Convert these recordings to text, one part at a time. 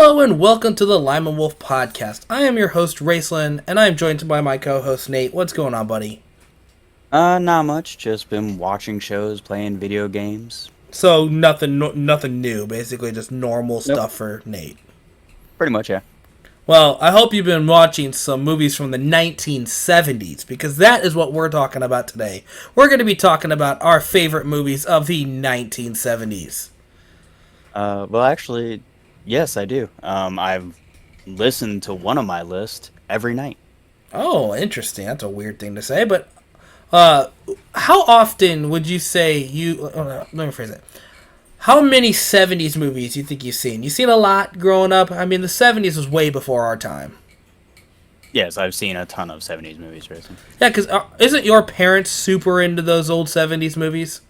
Hello and welcome to the Lyman Wolf podcast. I am your host, Raceland, and I am joined by my co-host, Nate. What's going on, buddy? Not much. Just been watching shows, playing video games. So nothing new. Basically, just normal Nope. stuff for Nate. Pretty much, yeah. Well, I hope you've been watching some movies from the 1970s because that is what we're talking about today. We're going to be talking about our favorite movies of the 1970s. Well, actually, yes, I do. I've listened to one of my list every night. Oh, interesting. That's a weird thing to say, but how often would you say you? Let me phrase it. How many 70s movies do you think you've seen? You've seen a lot growing up. I mean, the 70s was way before our time. Yes, I've seen a ton of 70s movies, Racing. Yeah, because isn't your parents super into those old 70s movies?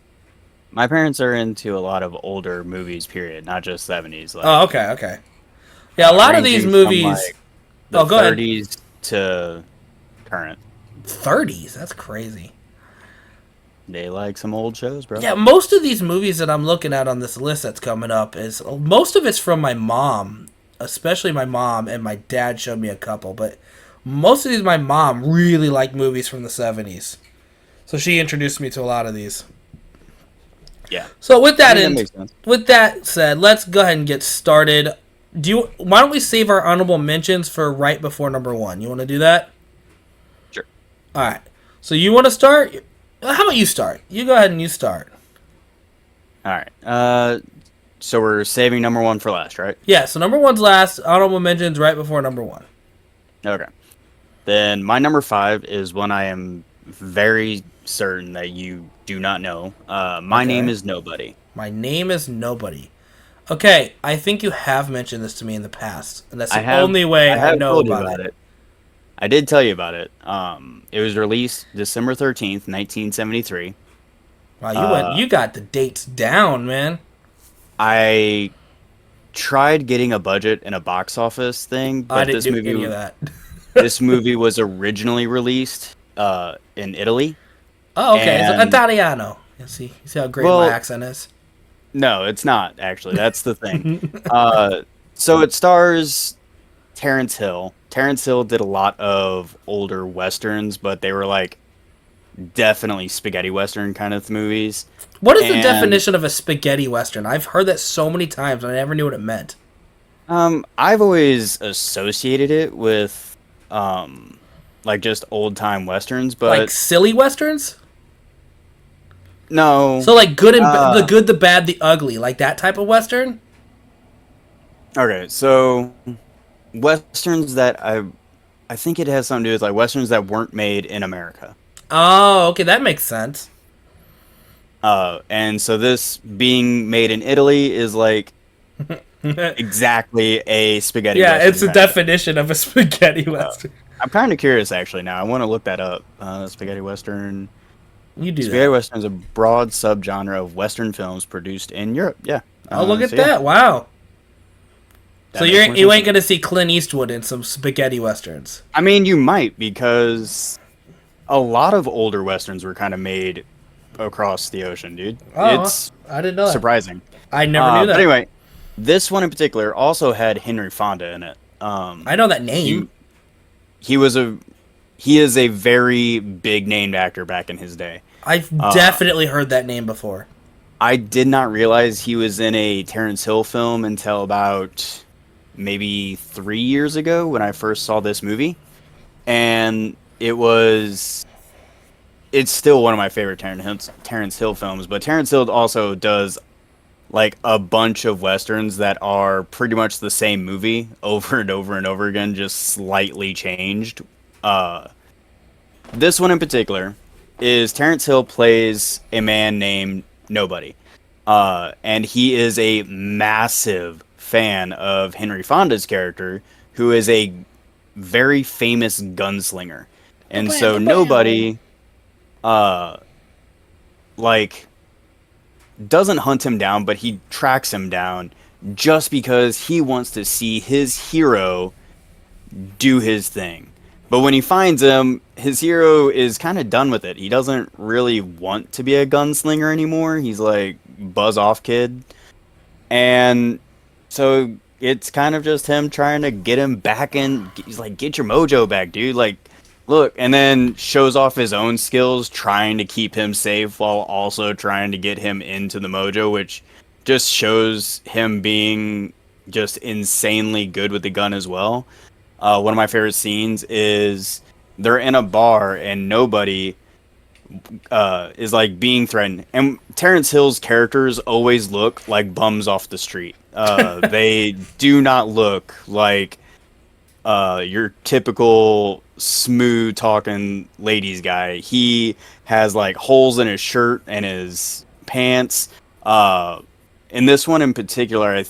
My parents are into a lot of older movies, period, not just 70s. Like, Oh, okay. Yeah, a lot of these ranging movies. from, like, the Oh, go ahead. 30s to current. 30s? That's crazy. They like some old shows, bro. Yeah, most of these movies that I'm looking at on this list that's coming up is most of it's from my mom, especially my mom, and my dad showed me a couple, but most of these my mom really liked movies from the 70s. So she introduced me to a lot of these. Yeah. So with that That makes sense. with that said, let's go ahead and get started. Why don't we save our honorable mentions for right before number 1? You want to do that? Sure. All right. So you want to start? How about you start? You go ahead and you start. All right. So we're saving number one for last, right? Yeah, so number 1's last, honorable mentions right before number 1. Okay. Then my number 5 is one I am very certain that you do not know. My Okay. name is Nobody. My name is Nobody. Okay, I think you have mentioned this to me in the past, and that's the only way I have know told you about it. I did tell you about it. It was released December 13th, 1973. Wow, you got the dates down, man. I tried getting a budget and a box office thing, I but didn't this do movie any of that. this movie was originally released in Italy. Oh, okay, it's And- Italiano. You see how great Well- my accent is? No, it's not actually. That's the thing. So it stars Terrence Hill. Terrence Hill did a lot of older westerns, but they were like definitely spaghetti western kind of movies. What is the and- definition of a spaghetti western? I've heard that so many times, and I never knew what it meant. I've always associated it with like just old time westerns, but Like silly westerns? no. So like good and the good, the bad, the ugly, like that type of western? Okay, so westerns that I think it has something to do with like westerns that weren't made in America. Oh, okay, that makes sense. And so this being made in Italy is like exactly a spaghetti Yeah, western. it's a right? definition of a spaghetti western. I'm kind of curious actually now. I want to look that up. Spaghetti western. You do Spaghetti that. western is a broad subgenre of western films produced in Europe. Yeah. Oh, look at so yeah, that! Wow. that So makes more you sense. ain't gonna see Clint Eastwood in some spaghetti westerns. I mean, you might because a lot of older westerns were kind of made across the ocean, dude. It's I didn't know that. surprising. I never knew that. But anyway, this one in particular also had Henry Fonda in it. I know that name. He is a very big named actor back in his day. I've definitely heard that name before. I did not realize he was in a Terrence Hill film until about maybe 3 years ago when I first saw this movie. And it's still one of my favorite Terrence Hill films, but Terrence Hill also does like a bunch of westerns that are pretty much the same movie over and over and over again, just slightly changed. This one in particular is Terrence Hill plays a man named Nobody. And he is a massive fan of Henry Fonda's character, who is a very famous gunslinger. And so Nobody like doesn't hunt him down, but he tracks him down just because he wants to see his hero do his thing. But when he finds him, his hero is kind of done with it. He doesn't really want to be a gunslinger anymore. He's like buzz off kid. And so it's kind of just him trying to get him back in. He's like, get your mojo back, dude. Like, look, and then shows off his own skills, trying to keep him safe while also trying to get him into the mojo, which just shows him being just insanely good with the gun as well. One of my favorite scenes is they're in a bar and nobody is like being threatened, and Terrence Hill's characters always look like bums off the street. They do not look like your typical smooth talking ladies guy. He has like holes in his shirt and his pants. In this one in particular,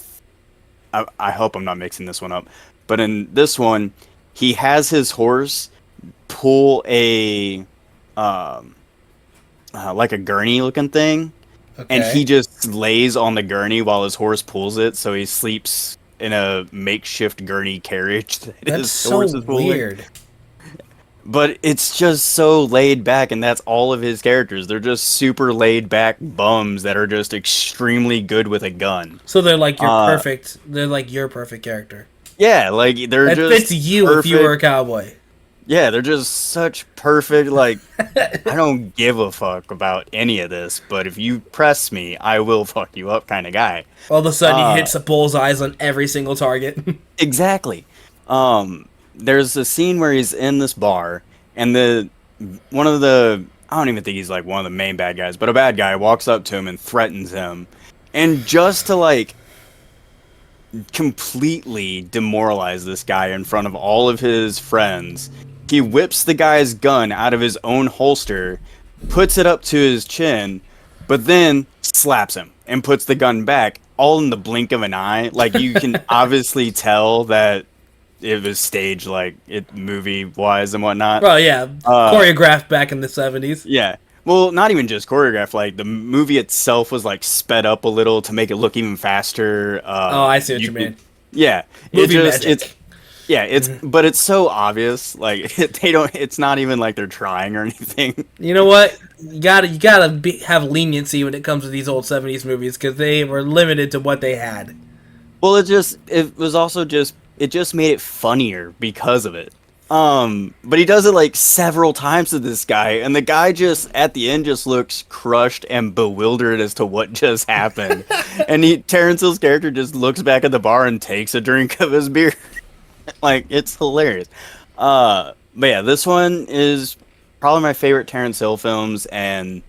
I hope I'm not mixing this one up, but in this one, he has his horse pull a like a gurney looking thing, Okay. and he just lays on the gurney while his horse pulls it, so he sleeps in a makeshift gurney carriage that That's his so horse is pulling. weird. But it's just so laid back, and that's all of his characters. They're just super laid back bums that are just extremely good with a gun. So they're like your Uh, perfect. They're like your perfect character. Yeah, like they're It just fits you perfect. if you were a cowboy. Yeah, they're just such perfect, like, I don't give a fuck about any of this, but if you press me, I will fuck you up kind of guy. All of a sudden, Uh, he hits the bullseyes on every single target. Exactly. There's a scene where he's in this bar, and I don't even think he's like one of the main bad guys, but a bad guy walks up to him and threatens him. And just to like completely demoralize this guy in front of all of his friends, he whips the guy's gun out of his own holster, puts it up to his chin, but then slaps him and puts the gun back, all in the blink of an eye. Like, you can obviously tell that it was staged, like, movie wise and whatnot. Well, yeah, choreographed back in the 70s. Yeah. Well, not even just choreographed. Like, the movie itself was like sped up a little to make it look even faster. Oh, I see what you mean. Yeah. Movie magic. But it's so obvious. Like, it's not even like they're trying or anything. You know what? You gotta have leniency when it comes to these old 70s movies because they were limited to what they had. Well, it just made it funnier because of it. But he does it like several times to this guy, and the guy just at the end just looks crushed and bewildered as to what just happened. And Terrence Hill's character just looks back at the bar and takes a drink of his beer. Like, it's hilarious. But yeah, this one is probably my favorite Terrence Hill films, and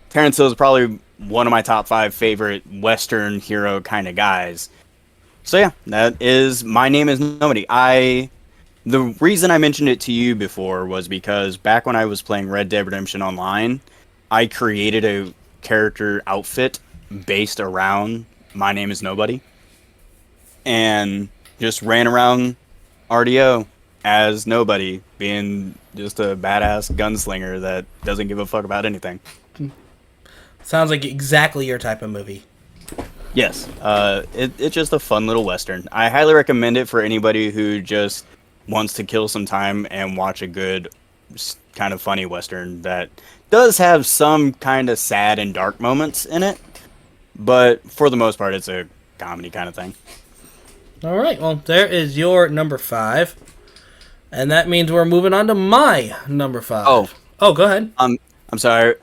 Terrence Hill is probably one of my top 5 favorite Western hero kind of guys. So yeah, that is My Name Is Nobody. The reason I mentioned it to you before was because back when I was playing Red Dead Redemption Online, I created a character outfit based around My Name Is Nobody, and just ran around RDO as Nobody, being just a badass gunslinger that doesn't give a fuck about anything. Sounds like exactly your type of movie. Yes, it's just a fun little Western. I highly recommend it for anybody who just wants to kill some time and watch a good, kind of funny Western that does have some kind of sad and dark moments in it, but for the most part, it's a comedy kind of thing. All right, well, there is your number 5. And that means we're moving on to my number 5. Oh, go ahead. I'm sorry.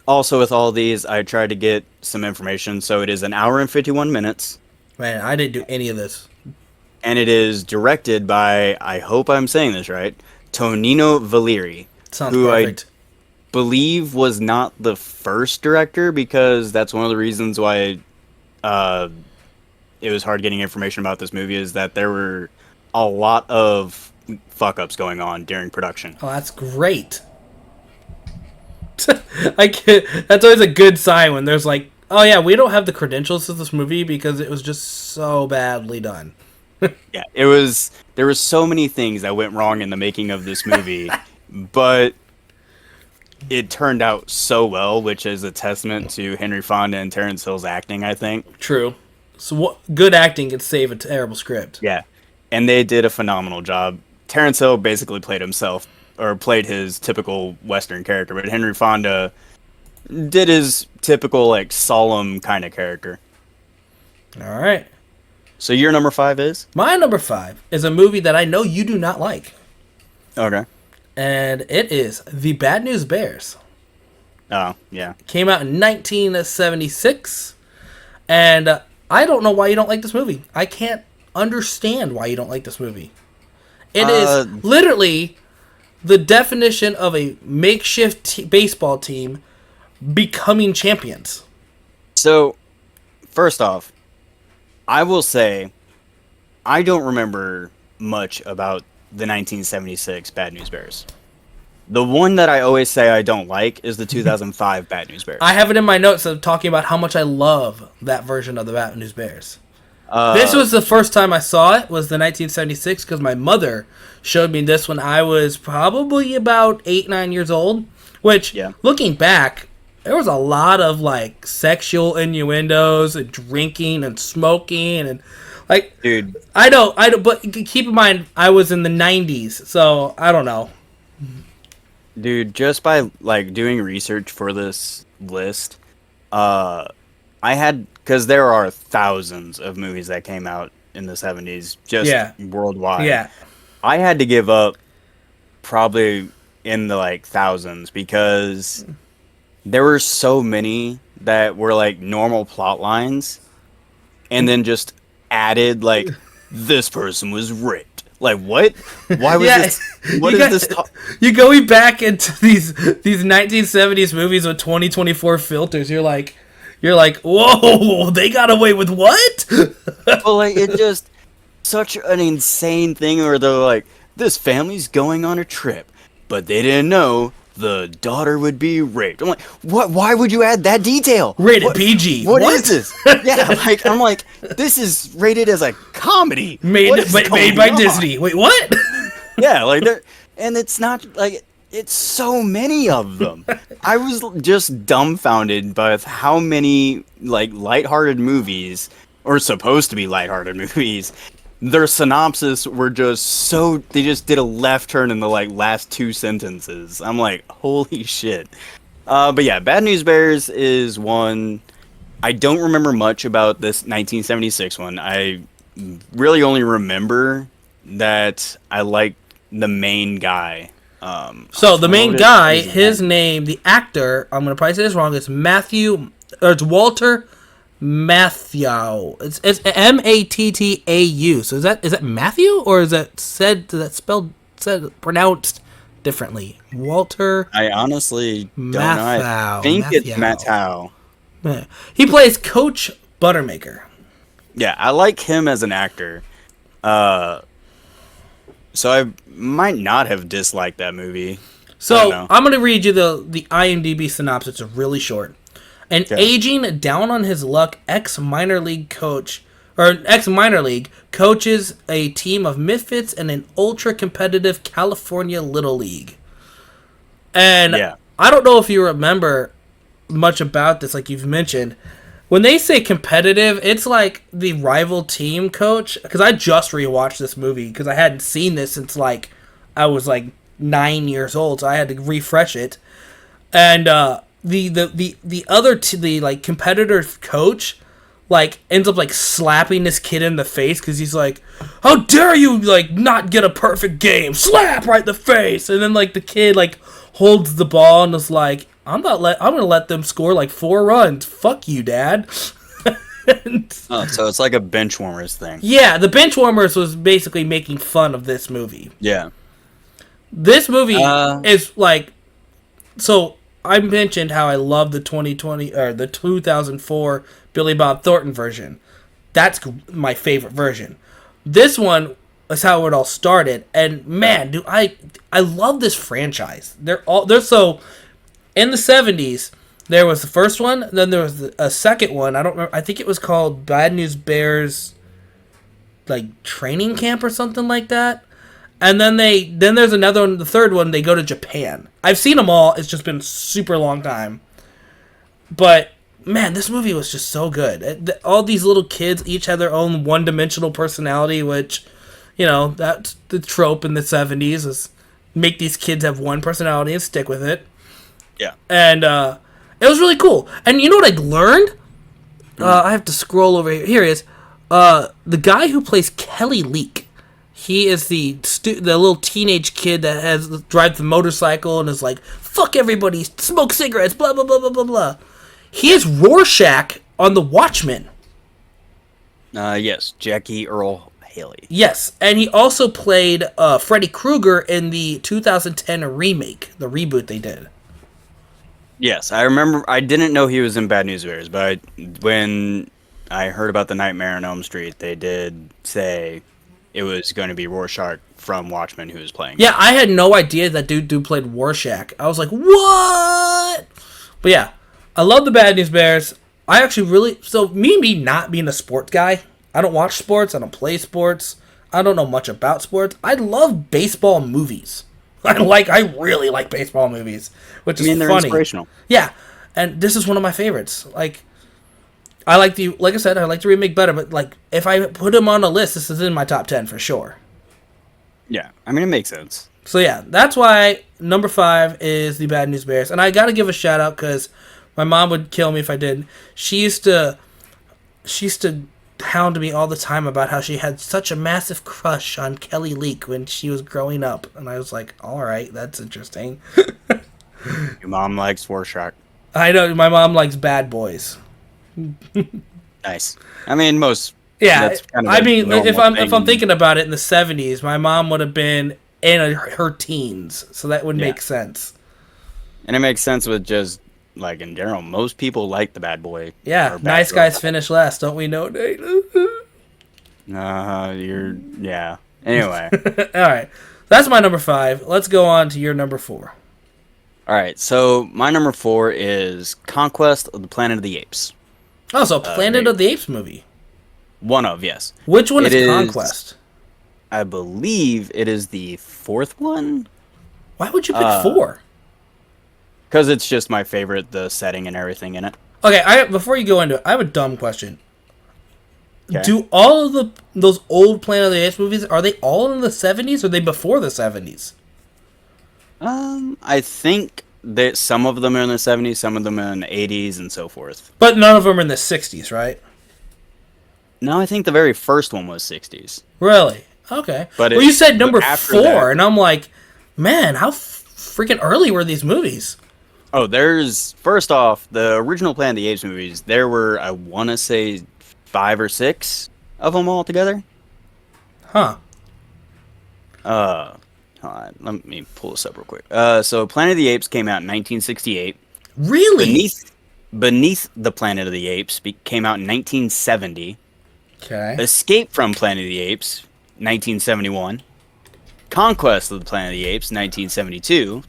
Also, with all these, I tried to get some information, so it is an hour and 51 minutes. Man, I didn't do any of this. And it is directed by, I hope I'm saying this right, Tonino Valeri. Sounds who perfect. I believe was not the first director, because that's one of the reasons why it was hard getting information about this movie, is that there were a lot of fuck-ups going on during production. Oh, that's great. That's always a good sign when there's like, oh yeah, we don't have the credentials to this movie because it was just so badly done. Yeah, there was so many things that went wrong in the making of this movie, but it turned out so well, which is a testament to Henry Fonda and Terrence Hill's acting, I think. True. So good acting can save a terrible script. Yeah, and they did a phenomenal job. Terrence Hill basically played himself, or played his typical Western character, but Henry Fonda did his typical, like, solemn kind of character. All right. So your number 5 is? My number 5 is a movie that I know you do not like, Okay. and it is The Bad News Bears. Oh, yeah. Came out in 1976, and I don't know why you don't like this movie. I can't understand why you don't like this movie. It is literally the definition of a makeshift baseball team becoming champions. So, first off, I will say I don't remember much about the 1976 Bad News Bears. The one that I always say I don't like is the 2005 Bad News Bears. I have it in my notes of talking about how much I love that version of the Bad News Bears. This was the first time I saw it, was the 1976, because my mother showed me this when I was probably about 8, 9 years old, which, looking back, there was a lot of, like, sexual innuendos and drinking and smoking and, like... Dude. I don't, but keep in mind, I was in the 90s, so I don't know. Dude, just by, like, doing research for this list, I had... Because there are thousands of movies that came out in the 70s, just worldwide. Yeah. I had to give up probably in the, like, thousands, because there were so many that were, like, normal plot lines, and then just added, like, this person was raped. Like, what? Why was this? What is this? You're going back into these 1970s movies with 2024 filters. You're like, whoa, they got away with what? Well, like, it just such an insane thing where they're like, this family's going on a trip, but they didn't know the daughter would be raped. I'm like, what? Why would you add that detail? Rated PG. What is this? Yeah, like, I'm like, this is rated as a comedy. Made by Disney. Wait, what? Yeah, like, and it's not like, it's so many of them. I was just dumbfounded by how many, like, lighthearted movies, or supposed to be lighthearted movies, their synopsis were just so, they just did a left turn in the, like, last 2 sentences. I'm like, holy shit. But yeah, Bad News Bears is one. I don't remember much about this 1976 one. I really only remember that I like the main guy. So the main guy, his name, the actor, I'm gonna probably say this wrong. It's it's Walter Matthau. It's Mattau. So is that Matthew, or is that pronounced differently? Walter. I honestly don't know. I think it's Matthau. He plays Coach Buttermaker. Yeah, I like him as an actor. So I might not have disliked that movie. So I'm going to read you the IMDb synopsis. It's really short. An aging, down on his luck ex-minor league coaches a team of misfits in an ultra-competitive California Little League. And I don't know if you remember much about this, like you've mentioned. When they say competitive, it's like the rival team coach. Because I just rewatched this movie because I hadn't seen this since like I was like 9 years old, so I had to refresh it. And the other like competitor coach like ends up like slapping this kid in the face because he's like, "How dare you like not get a perfect game? Slap right in the face!" And then like the kid like holds the ball and is like, I'm gonna let them score like 4 runs. Fuck you, Dad. So it's like a Benchwarmers thing. Yeah, the Benchwarmers was basically making fun of this movie. Yeah. This movie is like, so I mentioned how I love the 2020 or the 2004 Billy Bob Thornton version. That's my favorite version. This one is how it all started, and man, do I love this franchise. They're so. In the 70s, there was the first one, then there was a second one. I don't remember. I think it was called Bad News Bears, like training camp or something like that. And then there's another one, the third one. They go to Japan. I've seen them all. It's just been a super long time. But man, this movie was just so good. All these little kids each had their own one-dimensional personality, which, you know, that's the trope in the 70s is make these kids have one personality and stick with it. Yeah. And it was really cool. And you know what I learned? I have to scroll over here. Here it is. The guy who plays Kelly Leak, he is the little teenage kid that drives the motorcycle and is like, fuck everybody, smoke cigarettes, blah blah blah blah blah blah. He is Rorschach on The Watchmen. Yes, Jackie Earl Haley. Yes, and he also played Freddy Krueger in the 2010 remake, the reboot they did. Yes, I remember. I didn't know he was in Bad News Bears, but when I heard about the Nightmare on Elm Street, they did say it was going to be Rorschach from Watchmen who was playing. Yeah, I had no idea that dude played Rorschach. I was like, what? But yeah, I love the Bad News Bears. I actually really... So, me not being a sports guy, I don't watch sports, I don't play sports, I don't know much about sports. I love baseball movies. I really like baseball movies, which is they're funny. Inspirational. Yeah, and this is one of my favorites. Like I said, I like the remake better, but like if I put them on a list, this is in my top 10 for sure. Yeah, I mean, it makes sense. So yeah, that's why number 5 is the Bad News Bears, and I gotta give a shout out because my mom would kill me if I didn't. She used to hound me all the time about how she had such a massive crush on Kelly Leak when she was growing up, and I was like, all right, that's interesting. Your mom likes Rorschach. I know my mom likes bad boys. Nice. I mean, most. Yeah, that's kind of I mean, if I'm thing. thinking about it, in the 70s, my mom would have been in her teens, so that would make sense. And it makes sense with just like in general, most people like the bad boy. Yeah, nice guys finish last, don't we know, Nate? Yeah. Anyway. All right, that's my number 5. Let's go on to your number 4. All right, so my number 4 is Conquest of the Planet of the Apes. Oh, so Planet of the Apes movie. One of, yes. Which one is Conquest? I believe it is the 4th one. Why would you pick 4? Because it's just my favorite, the setting and everything in it. Okay, before you go into it, I have a dumb question. Okay. Do all of those old Planet of the Apes movies, are they all in the 70s or are they before the 70s? I think that some of them are in the 70s, some of them are in the 80s, and so forth. But none of them are in the 60s, right? No, I think the very first one was 60s. Really? Okay. But you said number 4, that, and I'm like, man, how freaking early were these movies? Oh, first off, the original Planet of the Apes movies, there were, I want to say, 5 or 6 of them all together. Huh. Hold on, let me pull this up real quick. So Planet of the Apes came out in 1968. Really? Beneath the Planet of the Apes came out in 1970. Okay. Escape from Planet of the Apes, 1971. Conquest of the Planet of the Apes, 1972.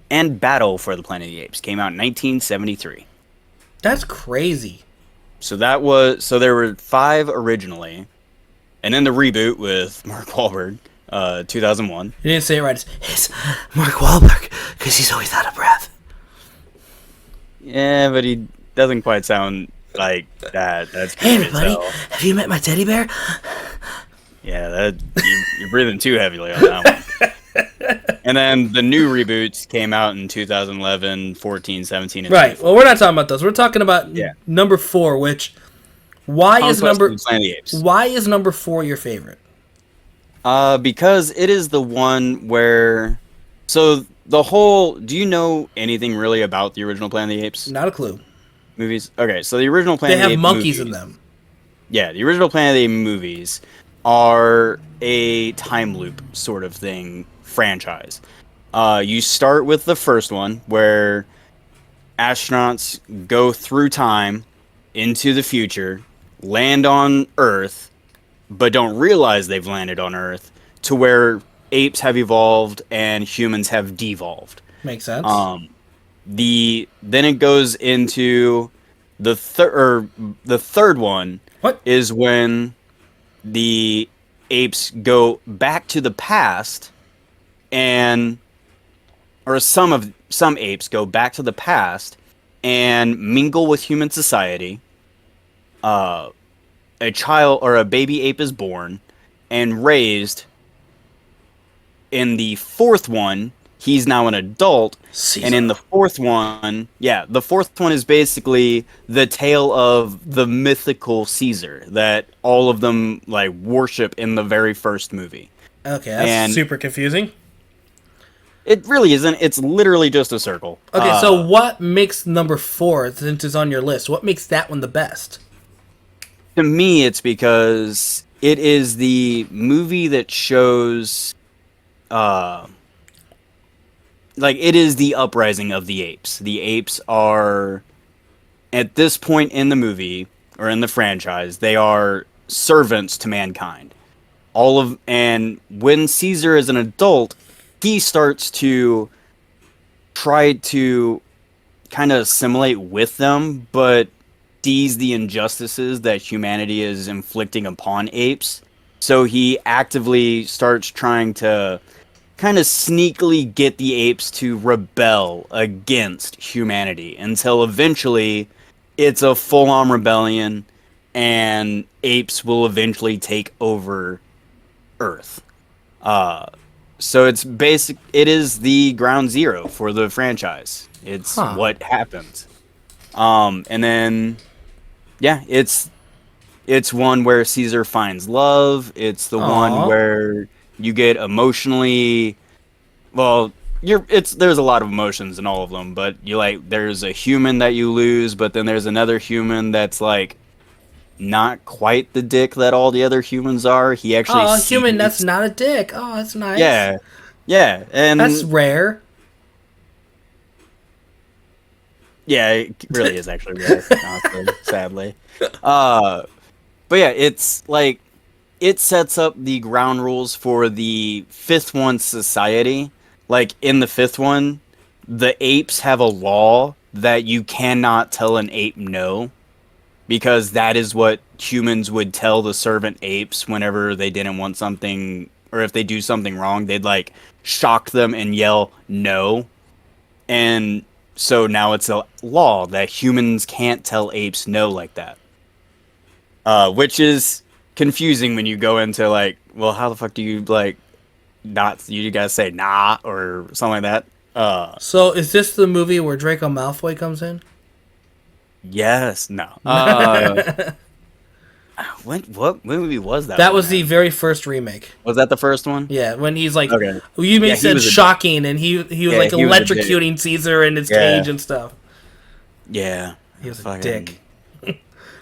And Battle for the Planet of the Apes came out in 1973. That's crazy. So there were 5 originally, and then the reboot with Mark Wahlberg, 2001. You didn't say it right. It's Mark Wahlberg because he's always out of breath. Yeah, but he doesn't quite sound like that. That's hey everybody, have you met my teddy bear? Yeah, you're breathing too heavily on that one. And then the new reboots came out in 2011, 14, 17, and right. Well, we're not talking about those. We're talking about number 4, which why is number 4 your favorite? Because it is the one where do you know anything really about the original Planet of the Apes? Not a clue. Movies? Okay, so the original Planet of the Apes They have monkeys in them. Yeah, the original Planet of the Apes movies are a time loop sort of thing franchise. You start with the first one where astronauts go through time into the future, land on Earth, but don't realize they've landed on Earth, to where apes have evolved and humans have devolved. Makes sense. Then it goes into the third one. What is when the apes go back to the past, or some apes go back to the past and mingle with human society. A child or a baby ape is born and raised. In the fourth one, he's now an adult. Caesar. And in the fourth one, the fourth one is basically the tale of the mythical Caesar that all of them like worship in the very first movie. Okay, that's And super confusing. it really isn't. It's literally just a circle. Okay, so what makes number 4, since it's on your list, what makes that one the best? To me, it's because it is the movie that shows, like, it is the uprising of the apes. The apes are, at this point in the movie, or in the franchise, they are servants to mankind. And when Caesar is an adult, he starts to try to kind of assimilate with them, but sees the injustices that humanity is inflicting upon apes. So he actively starts trying to kind of sneakily get the apes to rebel against humanity until eventually it's a full-on rebellion and apes will eventually take over Earth. So it is the ground zero for the franchise. It's what happens. And then it's one where Caesar finds love. It's the one where you get emotionally, well, there's a lot of emotions in all of them, but there's a human that you lose, but then there's another human that's like not quite the dick that all the other humans are. He actually a human that's not a dick. Oh, that's nice. Yeah, and that's rare. Yeah, it really is actually rare, honestly, sadly. But yeah, it's like it sets up the ground rules for the fifth one society. Like in the fifth one, the apes have a law that you cannot tell an ape no, because that is what humans would tell the servant apes whenever they didn't want something, or if they do something wrong, they'd like shock them and yell no. And so now it's a law that humans can't tell apes no like that. Which is confusing when you go into like, well, how the fuck do you like not, you guys say nah or something like that? So is this the movie where Draco Malfoy comes in? Yes, no. What movie was that? That was the very first remake. Was that the first one? Yeah, when he's like, okay. You said shocking, and he was like electrocuting Caesar in his cage and stuff. Yeah, he was a dick.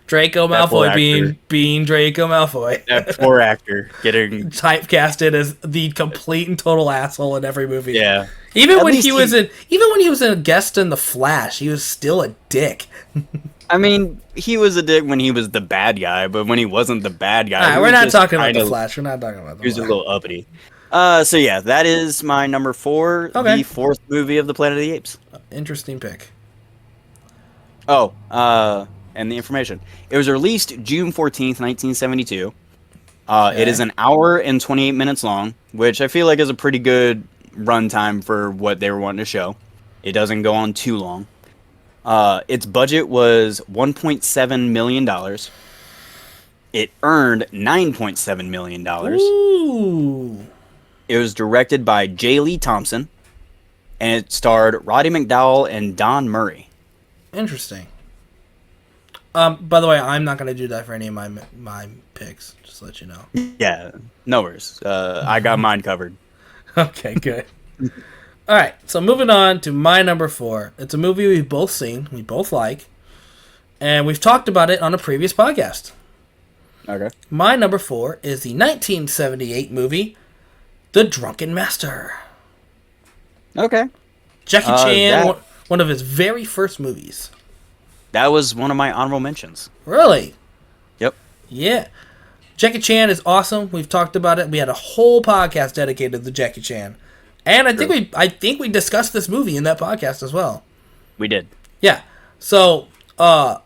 Draco Malfoy being Draco Malfoy. That poor actor getting typecasted as the complete and total asshole in every movie. Yeah. Even when he was a guest in The Flash, he was still a dick. I mean, he was a dick when he was the bad guy, but when he wasn't the bad guy, we're not talking about The Flash. We're not talking about The Flash. He was a little uppity. So yeah, that is my number 4, the fourth movie of the Planet of the Apes. Interesting pick. Oh, and the information. It was released June 14th, 1972. It is an hour and 28 minutes long, which I feel like is a pretty good runtime for what they were wanting to show. It doesn't go on too long. Its budget was $1.7 million. It earned $9.7 million. Ooh. It was directed by J. Lee Thompson, and it starred Roddy McDowall and Don Murray. Interesting. By the way, I'm not going to do that for any of my picks, just to let you know. Yeah, no worries. I got mine covered. Okay, good. All right, so moving on to my number 4. It's a movie we've both seen, we both like, and we've talked about it on a previous podcast. Okay. My number 4 is the 1978 movie, The Drunken Master. Okay. Jackie Chan, one of his very first movies. That was one of my honorable mentions. Really? Yep. Yeah. Jackie Chan is awesome. We've talked about it. We had a whole podcast dedicated to Jackie Chan. And I think we discussed this movie in that podcast as well. We did. Yeah. So, it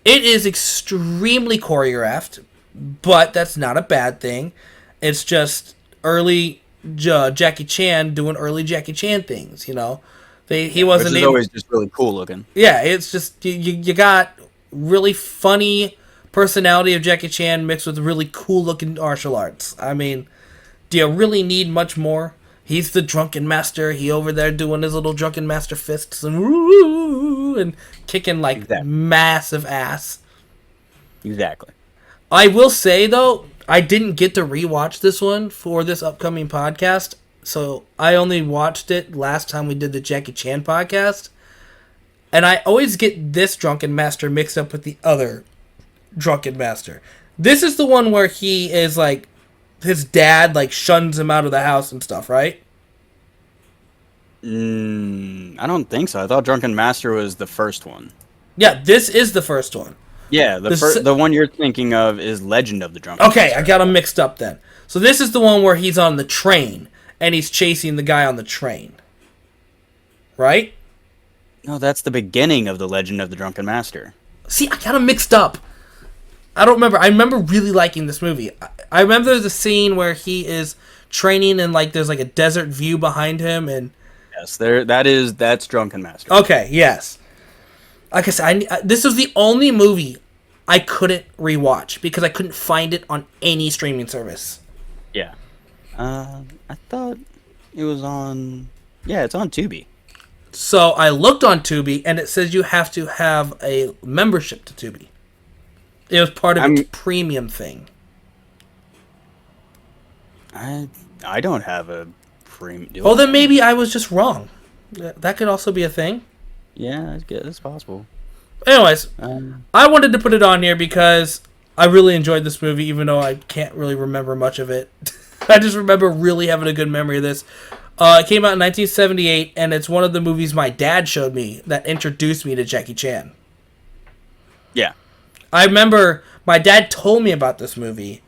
is extremely choreographed, but that's not a bad thing. It's just early Jackie Chan doing early Jackie Chan things, you know. He wasn't. Which is always just really cool looking. Yeah, it's just you got really funny personality of Jackie Chan mixed with really cool looking martial arts. I mean, do you really need much more? He's the drunken master. He over there doing his little drunken master fists and woo and kicking like Exactly. massive ass. Exactly. I will say though, I didn't get to rewatch this one for this upcoming podcast, so I only watched it last time we did the Jackie Chan podcast. And I always get this drunken master mixed up with the other drunken master. This is the one where he is like, his dad like shuns him out of the house and stuff, right? I don't think so. I thought Drunken Master was the first one. Yeah, this is the first one. Yeah, the one you're thinking of is Legend of the Drunken Okay, Master. I got them mixed up then. So this is the one where he's on the train and he's chasing the guy on the train. Right? No, that's the beginning of the Legend of the Drunken Master. See, I got them mixed up. I don't remember. I remember really liking this movie. I remember the scene where he is training and like there's like a desert view behind him and Yes, that's Drunken Master. okay, yes. Like I said, this was the only movie I couldn't rewatch because I couldn't find it on any streaming service. Yeah. I thought it was on. Yeah, it's on Tubi. So I looked on Tubi and it says you have to have a membership to Tubi. It was part of its premium thing. I don't have a premium. Oh, then maybe I was just wrong. That could also be a thing. Yeah, I guess it's possible. Anyways, I wanted to put it on here because I really enjoyed this movie, even though I can't really remember much of it. I just remember really having a good memory of this. It came out in 1978, and it's one of the movies my dad showed me that introduced me to Jackie Chan. Yeah. I remember my dad told me about this movie.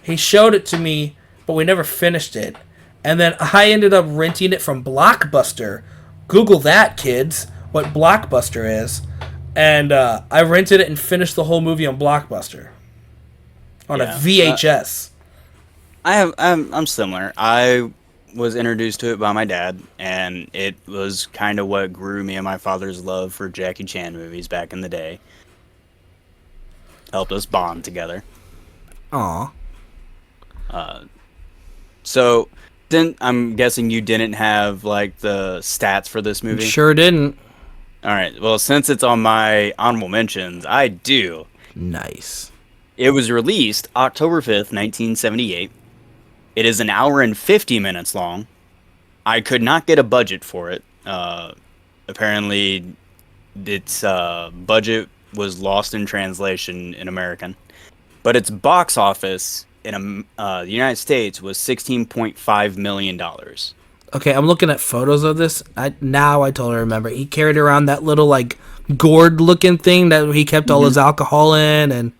He showed it to me, but we never finished it. And then I ended up renting it from Blockbuster. Google that, kids, what Blockbuster is. And I rented it and finished the whole movie on Blockbuster. On a VHS. I'm similar. I was introduced to it by my dad, and it was kind of what grew me and my father's love for Jackie Chan movies back in the day. Helped us bond together. Aw. So, then I'm guessing you didn't have like the stats for this movie. Sure didn't. All right. Well, since it's on my honorable mentions, I do. Nice. It was released October 5th, 1978. It is an hour and 50 minutes long. I could not get a budget for it. Apparently, its budget was lost in translation in American. But its box office in the United States was $16.5 million. Okay, I'm looking at photos of this. I totally remember. He carried around that little like gourd looking thing that he kept all his alcohol in, and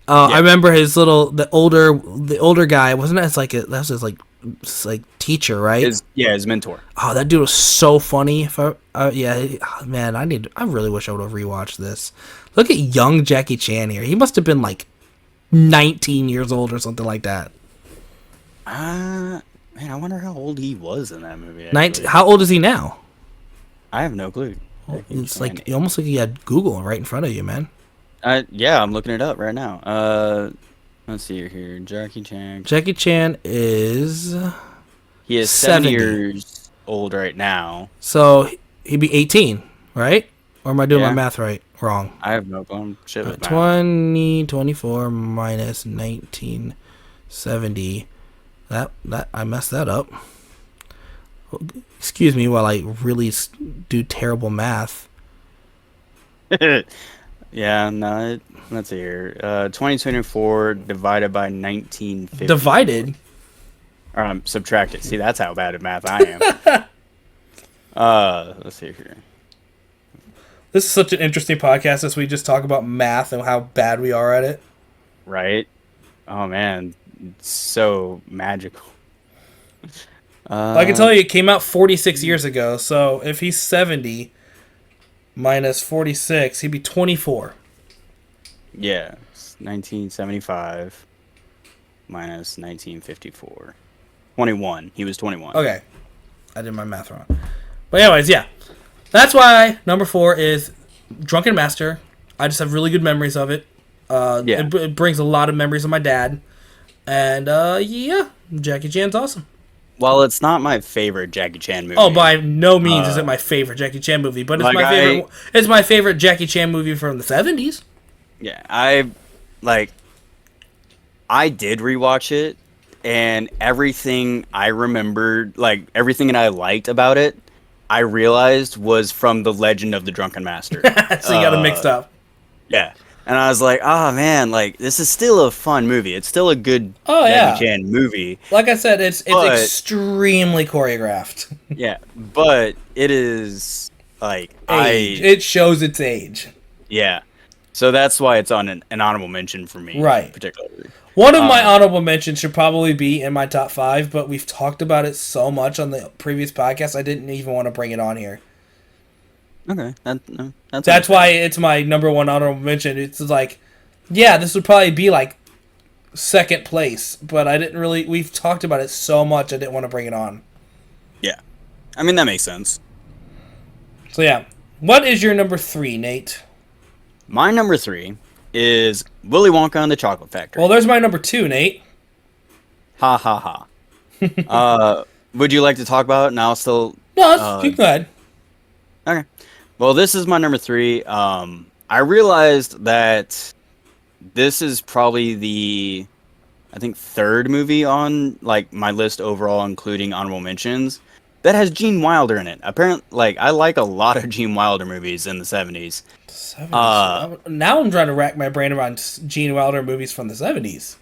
I remember his the older guy, wasn't that that was his like teacher, right? His mentor. Oh, that dude was so funny. Man, I really wish I would have rewatched this. Look at young Jackie Chan here. He must have been like 19 years old or something like that. Man, I wonder how old he was in that movie. 19. How old is he now? I have no clue. It's like almost like you had Google right in front of you, man. Yeah, I'm looking it up right now. Let's see here. Jackie Chan. Jackie Chan is... He is 7 years old right now. So he'd be 18, right? Or am I doing my math wrong? I have no clue. 2024 minus 1970. That I messed that up. Excuse me while I really do terrible math. Yeah, no. Let's see here. 2024 divided by 1950. Divided? Subtract it. See, that's how bad at math I am. Let's see here. This is such an interesting podcast as we just talk about math and how bad we are at it. Right? Oh, man. It's so magical. I can tell you it came out 46 years ago, so if he's 70 minus 46, he'd be 24. Yeah, 1975 minus 1954. 21. He was 21. Okay. I did my math wrong. But anyways, yeah. That's why number 4 is Drunken Master. I just have really good memories of it. It brings a lot of memories of my dad. And, Jackie Chan's awesome. while it's not my favorite Jackie Chan movie. Oh, by no means is it my favorite Jackie Chan movie, but it's like my favorite. It's my favorite Jackie Chan movie from the 70s. Yeah, I did rewatch it, and everything I remembered, like everything that I liked about it, I realized was from The Legend of the Drunken Master. So you got it mixed up. Yeah. And I was like, oh man, like this is still a fun movie. It's still a good Oh, Jackie yeah. Chan movie. Like I said, it's But- extremely choreographed. Yeah, but it is like Age. It shows its age. yeah. So that's why it's on an honorable mention for me, Right. particularly. One of my honorable mentions should probably be in my top 5, but we've talked about it so much on the previous podcast, I didn't even want to bring it on here. Okay, That's why it's my number 1 honorable mention. It's like, yeah, this would probably be like second place, but I didn't really. We've talked about it so much, I didn't want to bring it on. Yeah, I mean that makes sense. So yeah, what is your number 3, Nate? My number 3 is Willy Wonka and the Chocolate Factory. Well, there's my number 2, Nate. Ha ha ha. Would you like to talk about it? And I'll still. No, go ahead. Okay. Well, this is my number 3. I realized that this is probably the, I think, third movie on like my list overall, including honorable mentions, that has Gene Wilder in it. Apparently, like I like a lot of Gene Wilder movies in the 70s. 70s. Now I'm trying to rack my brain around Gene Wilder movies from the 70s.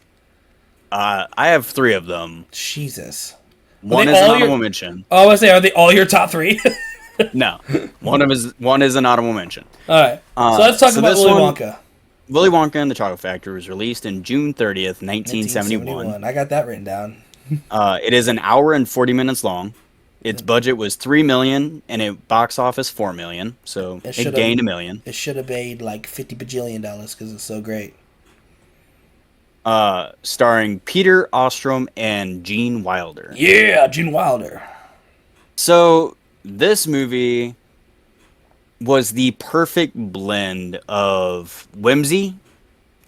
I have 3 of them. Jesus. One is an honorable mention. Oh, I was say, are they all your top 3? No, one is an honorable mention. All right. So let's talk about Willy Wonka. Willy Wonka and the Chocolate Factory was released in June 30th, 1971. I got that written down. It is an hour and 40 minutes long. Its budget was $3 million, and it box office $4 million. So it gained $1 million. It should have made like $50 bajillion because it's so great. Starring Peter Ostrom and Gene Wilder. Yeah, Gene Wilder. So this movie was the perfect blend of whimsy,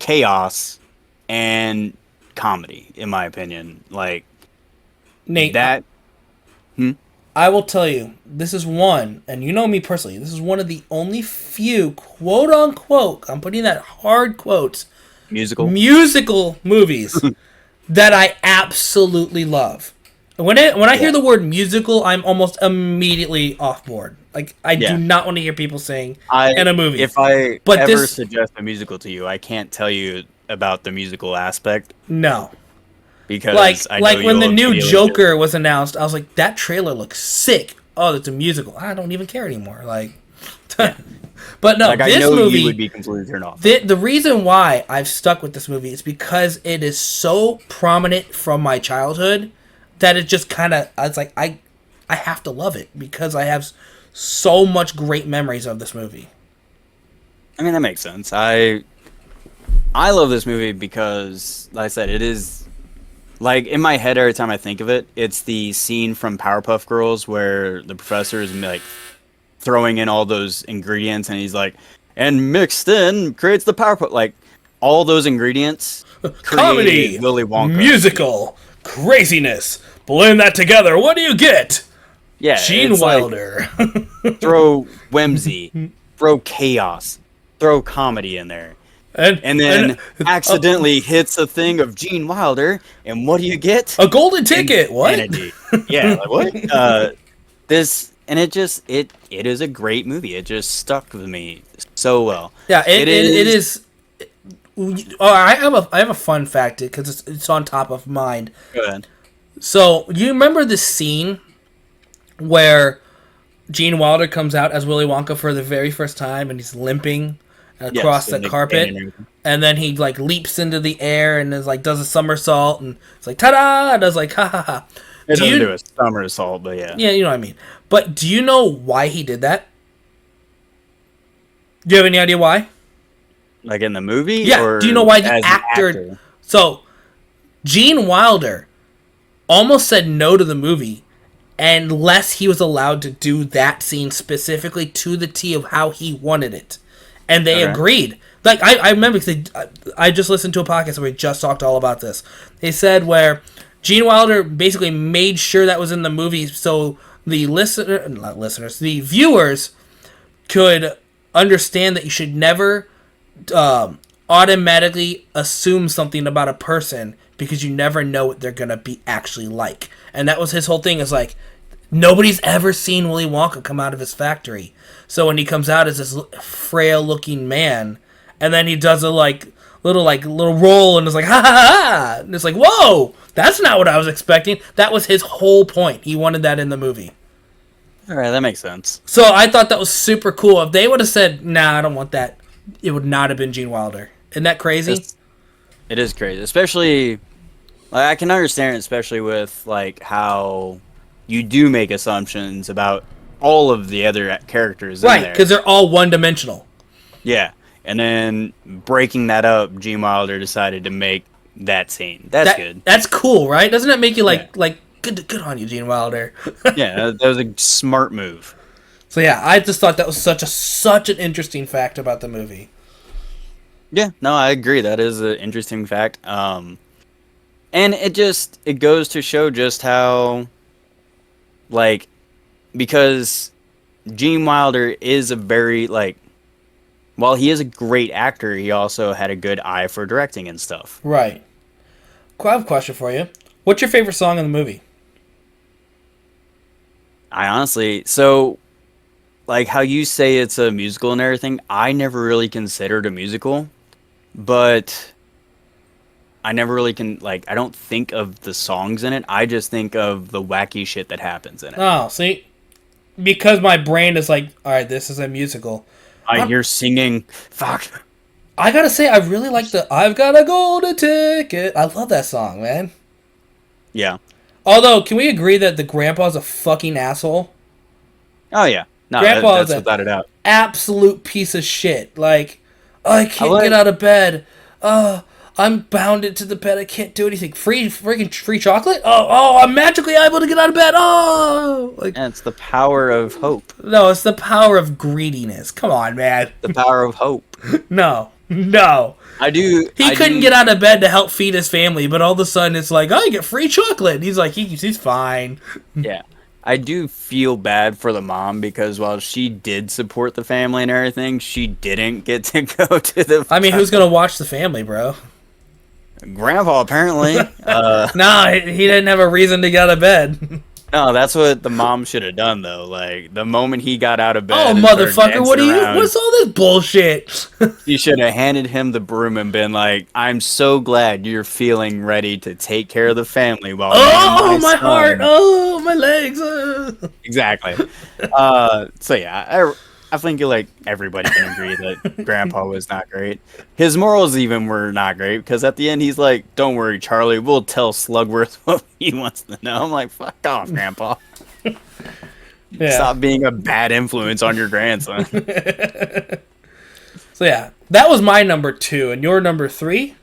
chaos, and comedy, in my opinion. Like Nate, that. I will tell you, this is one, and you know me personally, this is one of the only few quote unquote, I'm putting that hard quotes, musical movies that I absolutely love. When I hear the word musical, I'm almost immediately off board. Like I do not want to hear people sing in a movie. If I ever suggest a musical to you, I can't tell you about the musical aspect. No. Because like when the new Joker was announced, I was like, that trailer looks sick. Oh, it's a musical. I don't even care anymore. Like, but no, like, this I know movie you would be completely turned off. The reason why I've stuck with this movie is because it is so prominent from my childhood that it just kind of, it's like I have to love it because I have so much great memories of this movie. I mean, that makes sense. I love this movie because, like I said, it is. Like, in my head, every time I think of it, it's the scene from Powerpuff Girls where the professor is, like, throwing in all those ingredients, and he's like, and mixed in creates the Powerpuff. Like, all those ingredients Comedy, Willy Wonka. Musical, craziness. Blend that together. What do you get? Yeah, Gene Wilder. Like, throw whimsy, throw chaos, throw comedy in there. And then accidentally hits a thing of Gene Wilder, and what do you get? A golden ticket. Insanity. What? Yeah, like what? It is a great movie. It just stuck with me so well. Yeah, it is. I have a fun fact because it's on top of mind. Go ahead. So you remember the scene where Gene Wilder comes out as Willy Wonka for the very first time, and he's limping across the carpet, and then he like leaps into the air and is like does a somersault, and it's like ta-da, and does like ha ha ha. It doesn't do a somersault, but yeah. Yeah, you know what I mean. But do you know why he did that? Do you have any idea why? Like in the movie? Yeah. Or do you know why the actor? So, Gene Wilder almost said no to the movie unless he was allowed to do that scene specifically to the T of how he wanted it. And they agreed. Like, I remember, because I just listened to a podcast where we just talked all about this. They said where Gene Wilder basically made sure that was in the movie so the the viewers could understand that you should never automatically assume something about a person because you never know what they're gonna be actually like. And that was his whole thing. Is like nobody's ever seen Willy Wonka come out of his factory. So when he comes out as this frail looking man, and then he does a little roll and is like ha ha ha, and it's like whoa, that's not what I was expecting. That was his whole point. He wanted that in the movie. All right, that makes sense. So I thought that was super cool. If they would have said, nah, I don't want that, it would not have been Gene Wilder. Isn't that crazy? It is crazy. Especially, like, I can understand it, especially with, like, how you do make assumptions about all of the other characters in there. Right, because they're all one-dimensional. Yeah. And then breaking that up, Gene Wilder decided to make that scene. That's good. That's cool, right? Doesn't that make you like good on you, Gene Wilder? Yeah, that was a smart move. So yeah, I just thought that was such an interesting fact about the movie. Yeah, no, I agree. That is an interesting fact. And it goes to show just how, like, because Gene Wilder is a very, like, while he is a great actor, he also had a good eye for directing and stuff. Right. I have a question for you. What's your favorite song in the movie? I honestly, so, like, how you say it's a musical and everything, I never really considered a musical, but I never really I don't think of the songs in it. I just think of the wacky shit that happens in it. Oh, see? Because my brain is like, all right, this is a musical. I hear singing. Fuck. I gotta say, I really like the I've Got a Golden Ticket. I love that song, man. Yeah. Although, can we agree that the grandpa's a fucking asshole? Oh, yeah. No, Grandpa that's without a doubt. Absolute piece of shit. Like, oh, I can't get out of bed. I'm bounded to the bed. I can't do anything. Free chocolate? Oh, I'm magically able to get out of bed. Oh, like, yeah, it's the power of hope. No, it's the power of greediness. Come on, man. The power of hope. No. He couldn't get out of bed to help feed his family, but all of a sudden it's like, oh, I get free chocolate. He's like, he's fine. Yeah. I do feel bad for the mom because while she did support the family and everything, she didn't get to go to the... I mean, who's going to watch the family, bro? Grandpa, apparently. No, he didn't have a reason to get out of bed. No, that's what the mom should have done, though. Like, the moment he got out of bed... Oh, motherfucker, what's all this bullshit? You should have handed him the broom and been like, I'm so glad you're feeling ready to take care of the family while... Oh, my heart! Oh, my legs! Exactly. So, yeah, I think like everybody can agree that Grandpa was not great. His morals even were not great because at the end he's like, "Don't worry, Charlie. We'll tell Slugworth what he wants to know." I'm like, "Fuck off, Grandpa. Yeah. Stop being a bad influence on your grandson." So yeah, that was my number 2, and your number 3.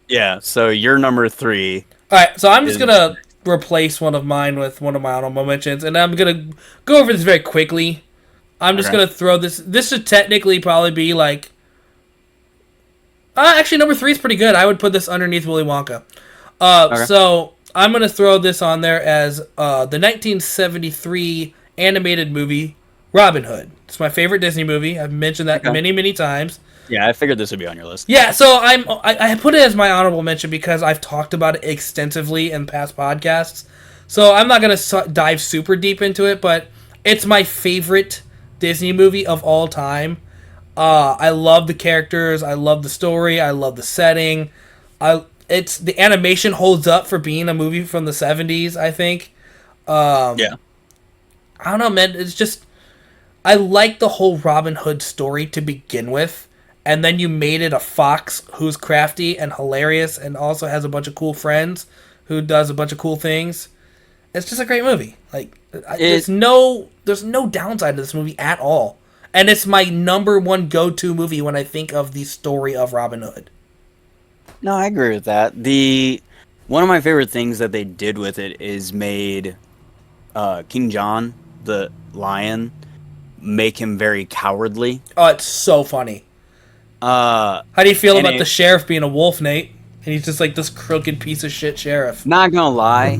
Yeah. So your number 3. All right. So I'm just gonna replace one of mine with one of my honorable mentions, and I'm gonna go over this very quickly. I'm just going to throw this. This should technically probably be like... actually, number 3 is pretty good. I would put this underneath Willy Wonka. So, I'm going to throw this on there as the 1973 animated movie, Robin Hood. It's my favorite Disney movie. I've mentioned that many, many times. Yeah, I figured this would be on your list. Yeah, so I put it as my honorable mention because I've talked about it extensively in past podcasts. So, I'm not going to dive super deep into it, but it's my favorite Disney movie of all time. I love the characters. I love the story. I love the setting. It's the animation holds up for being a movie from the 70s, I think. Yeah. I don't know, man. It's just I like the whole Robin Hood story to begin with, and then you made it a fox who's crafty and hilarious and also has a bunch of cool friends who does a bunch of cool things. It's just a great movie. Like there's no downside to this movie at all. And it's my number 1 go-to movie when I think of the story of Robin Hood. No, I agree with that. One of my favorite things that they did with it is made King John, the lion, make him very cowardly. Oh, it's so funny. How do you feel about the sheriff being a wolf, Nate? and he's just like this crooked piece of shit sheriff. Not gonna lie,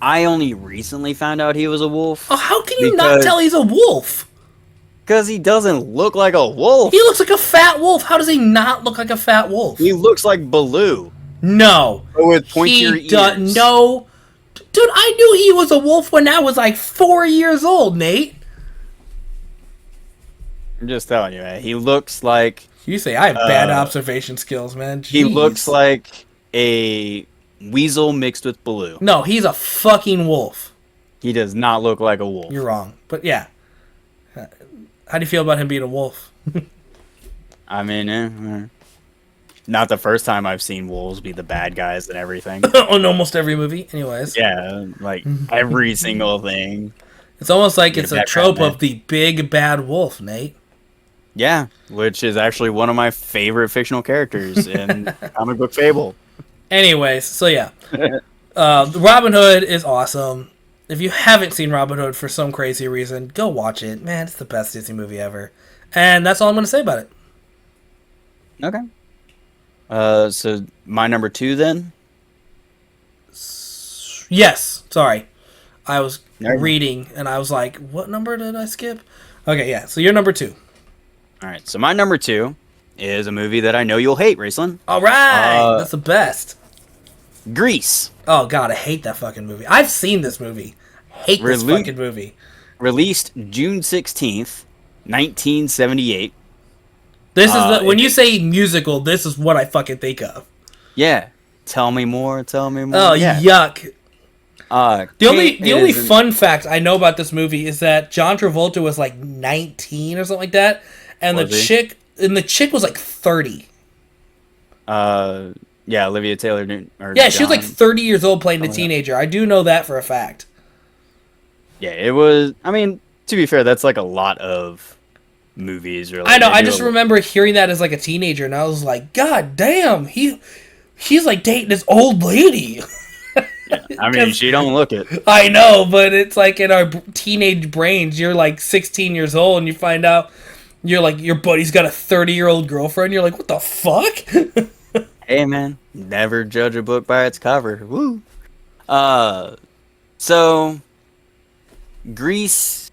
I only recently found out he was a wolf. Oh, how can you not tell he's a wolf? Because he doesn't look like a wolf. He looks like a fat wolf. How does he not look like a fat wolf? He looks like Baloo. No. With pointier ears. No. Dude, I knew he was a wolf when I was like 4 years old, Nate. I'm just telling you, man. He looks like... You say I have bad observation skills, man. Jeez. He looks like a weasel mixed with Baloo. No, he's a fucking wolf. He does not look like a wolf. You're wrong. But yeah. How do you feel about him being a wolf? I mean, not the first time I've seen wolves be the bad guys and everything. On almost every movie, anyways. Yeah, like every single thing. It's almost like it's a trope of the big bad wolf, Nate. Yeah, which is actually one of my favorite fictional characters in comic book fable. Anyways, so yeah. Robin Hood is awesome. If you haven't seen Robin Hood for some crazy reason, go watch it. Man, it's the best Disney movie ever. And that's all I'm going to say about it. Okay. So my number 2 then? Yes. Sorry. I was reading and I was like, what number did I skip? Okay, yeah. So you're number 2. All right. So my number 2 is a movie that I know you'll hate, Raceland. All right. That's the best. Grease. Oh, God. I hate that fucking movie. I've seen this movie. Hate this fucking movie. Released June 16th, 1978. This is when you say musical, this is what I fucking think of. Yeah. Tell me more. Tell me more. Oh, yeah. yuck. The only is fun fact I know about this movie is that John Travolta was like 19 or something like that, and the chick was like 30. Yeah, Olivia Taylor. She was like 30 years old playing a teenager. I do know that for a fact. Yeah, it was. I mean, to be fair, that's like a lot of movies. Or like, I know. I just remember hearing that as like a teenager, and I was like, God damn, he's like dating this old lady. Yeah, I mean, she don't look it. I know, but it's like in our teenage brains, you're like 16 years old, and you find out you're like your buddy's got a 30-year-old girlfriend. You're like, what the fuck? Hey, man, never judge a book by its cover. Woo. So Grease,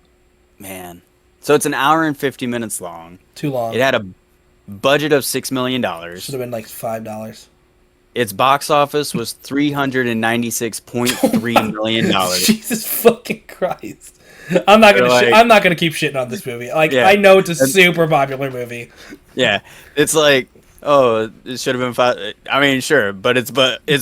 man. So it's an hour and 50 minutes long. Too long. It had a budget of $6 million. Should have been like $5. Its box office was $396.3 million. Jesus fucking Christ! I'm not gonna keep shitting on this movie. Like, yeah. I know it's a super popular movie. Yeah, it's like, oh, it should have been 5. I mean, sure, but its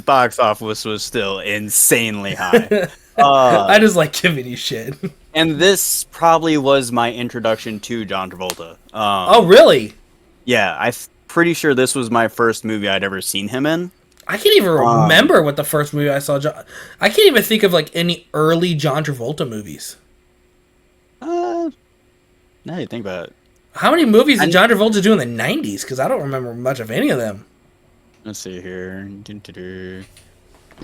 box office was still insanely high. I just like giving you shit. And this probably was my introduction to John Travolta. Oh, really? Yeah, I'm pretty sure this was my first movie I'd ever seen him in. I can't even remember what the first movie I saw. I can't even think of like any early John Travolta movies. Now you think about it. How many movies did John Travolta do in the 90s? Because I don't remember much of any of them. Let's see here.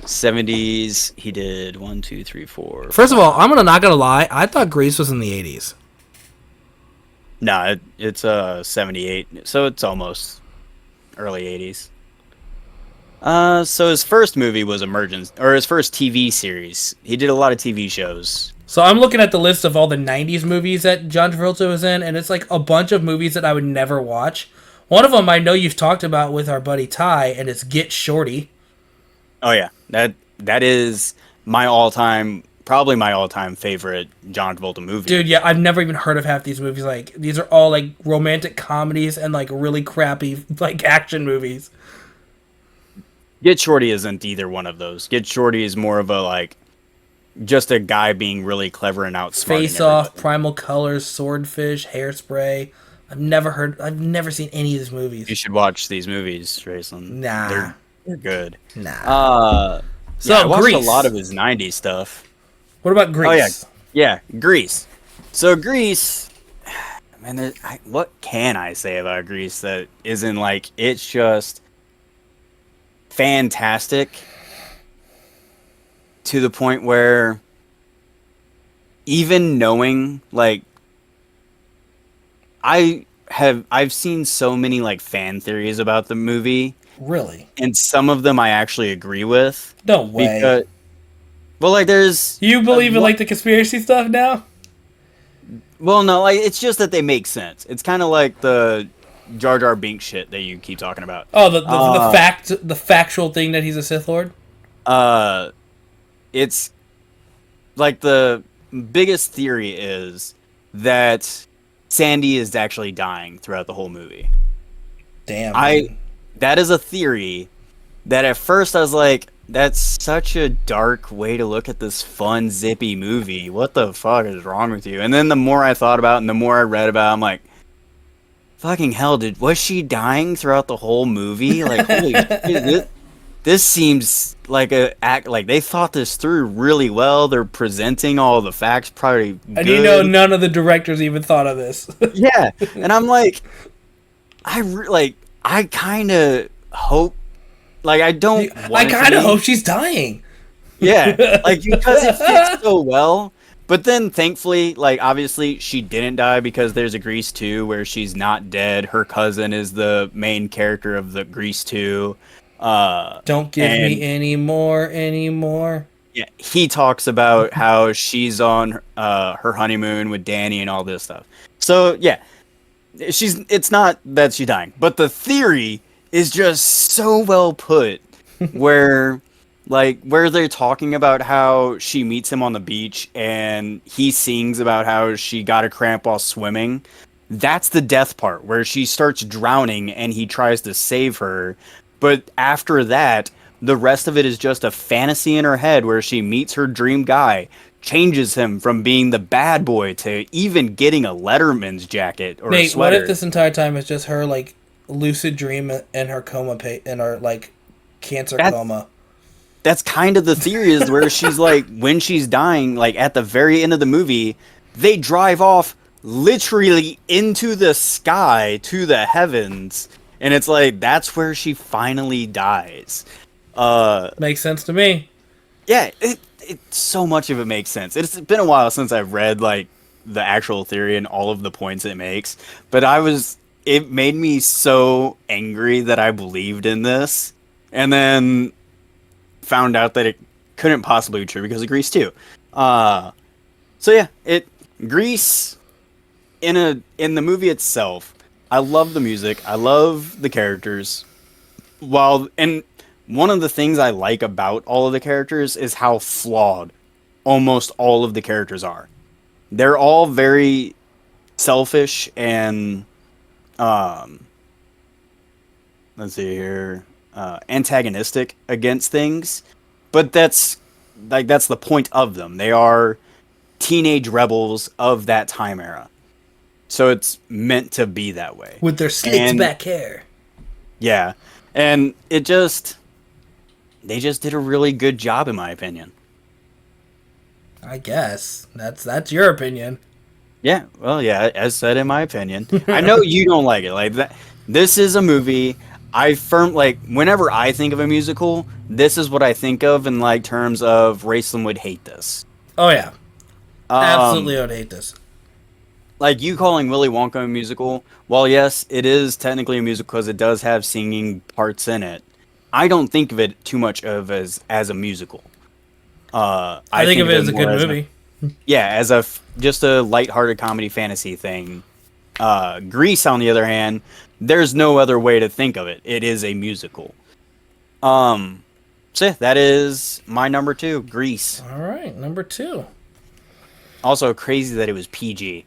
70s, he did 1, 2, 3, 4. First of all, I'm not gonna lie. I thought Grease was in the 80s. No, it's 78, so it's almost early 80s. So his first movie was Emergence, or his first TV series. He did a lot of TV shows. So I'm looking at the list of all the 90s movies that John Travolta was in, and it's like a bunch of movies that I would never watch. One of them I know you've talked about with our buddy Ty, and it's Get Shorty. Oh yeah, that is probably my all-time favorite John Travolta movie. Dude, yeah, I've never even heard of half these movies. Like, these are all like romantic comedies and like really crappy like action movies. Get Shorty isn't either one of those. Get Shorty is more of a like just a guy being really clever and outsmarting. Face Off, Primal Colors, Swordfish, Hairspray. I've never seen any of these movies. You should watch these movies, Raceland. Nah. They're good. Nah. So I watched a lot of his 90s stuff. What about Grease? Oh yeah, Grease. So Grease, man, what can I say about Grease that isn't like, it's just fantastic to the point where even knowing like I've seen so many like fan theories about the movie, Really? and some of them I actually agree with. No way. Because, well, like there's You believe in like the conspiracy stuff now? well, no, like it's just that they make sense. It's kind of like the Jar Jar Binks shit that you keep talking about. Oh, the factual thing that he's a Sith Lord. Uh, it's like the biggest theory is that Sandy is actually dying throughout the whole movie. Damn. That is a theory that at first I was like, that's such a dark way to look at this fun, zippy movie. What the fuck is wrong with you? And then the more I thought about it and the more I read about it, I'm like, fucking hell, was she dying throughout the whole movie? Like, holy shit, this seems like like they thought this through really well. They're presenting all the facts probably good. And you know none of the directors even thought of this. Yeah, and I'm like, I kind of hope, like I don't. I kind of hope she's dying. Yeah, like because it fits so well. But then, thankfully, like obviously, she didn't die because there's a Grease 2 where she's not dead. Her cousin is the main character of the Grease 2. Don't give me any more. Yeah, he talks about how she's on her honeymoon with Danny and all this stuff. So yeah, it's not that she's dying, but the theory is just so well put where they're talking about how she meets him on the beach and he sings about how she got a cramp while swimming. That's the death part where she starts drowning and he tries to save her. But after that, the rest of it is just a fantasy in her head where she meets her dream guy, changes him from being the bad boy to even getting a Letterman's jacket or Nate, a sweater. what if this entire time is just her like lucid dream in her coma in her like cancer coma? That's kind of the theory is where she's like when she's dying, like at the very end of the movie, they drive off literally into the sky to the heavens. And it's like, that's where she finally dies. Makes sense to me. Yeah, so much of it makes sense. It's been a while since I've read, like, the actual theory and all of the points it makes. But it made me so angry that I believed in this. And then found out that it couldn't possibly be true because of Grease 2. So yeah, Grease, in the movie itself, I love the music. I love the characters. And one of the things I like about all of the characters is how flawed almost all of the characters are. They're all very selfish and, let's see here, antagonistic against things. But that's the point of them. They are teenage rebels of that time era. So it's meant to be that way. With their slicked back hair. Yeah. And they just did a really good job, in my opinion. I guess. That's your opinion. Yeah. Well, yeah, as said, in my opinion. I know you don't like it. Like that. This is a movie. Whenever I think of a musical, this is what I think of in like terms of Raceland would hate this. Oh yeah. Absolutely would hate this. Like you calling Willy Wonka a musical, while yes, it is technically a musical because it does have singing parts in it, I don't think of it too much of as a musical. I think of it as a good movie. As just a lighthearted comedy fantasy thing. Grease, on the other hand, there's no other way to think of it. It is a musical. So yeah, that is my number 2, Grease. All right, number 2. Also crazy that it was PG.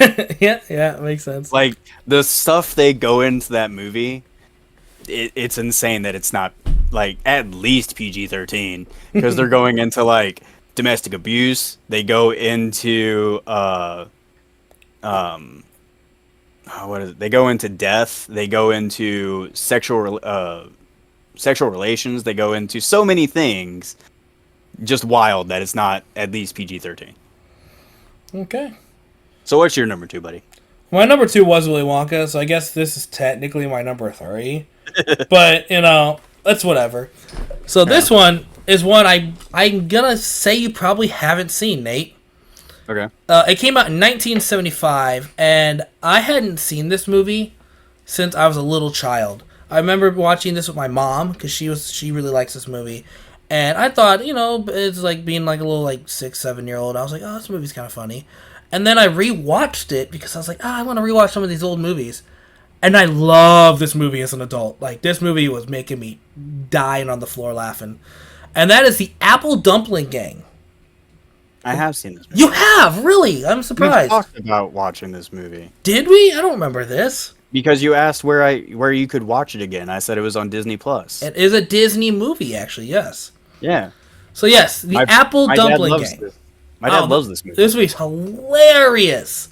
yeah, it makes sense. Like the stuff they go into that movie, it's insane that it's not like at least PG-13 because they're going into like domestic abuse. They go into what is it? They go into death. They go into sexual relations. They go into so many things. Just wild that it's not at least PG-13. Okay. So what's your number 2, buddy? My number 2 was Willy Wonka, so I guess this is technically my number 3. But, that's whatever. So this one is one I'm gonna say you probably haven't seen, Nate. Okay. It came out in 1975, and I hadn't seen this movie since I was a little child. I remember watching this with my mom because she really likes this movie, and I thought, it's like being like a little like 6, 7 year old. I was like, oh, this movie's kind of funny, and then I rewatched it because I was like, I want to rewatch some of these old movies, and I love this movie as an adult. Like this movie was making me dying on the floor laughing, and that is the Apple Dumpling Gang. I have seen this movie. You have really? I'm We surprised. talked about watching this movie Did we? I don't remember this. because you asked where you could watch it again. I said it was on Disney Plus. It is a Disney movie, actually. Yes. Yeah, So yes, the Apple my dad Dumpling loves Gang. this. My dad Oh, loves this movie. This movie's hilarious.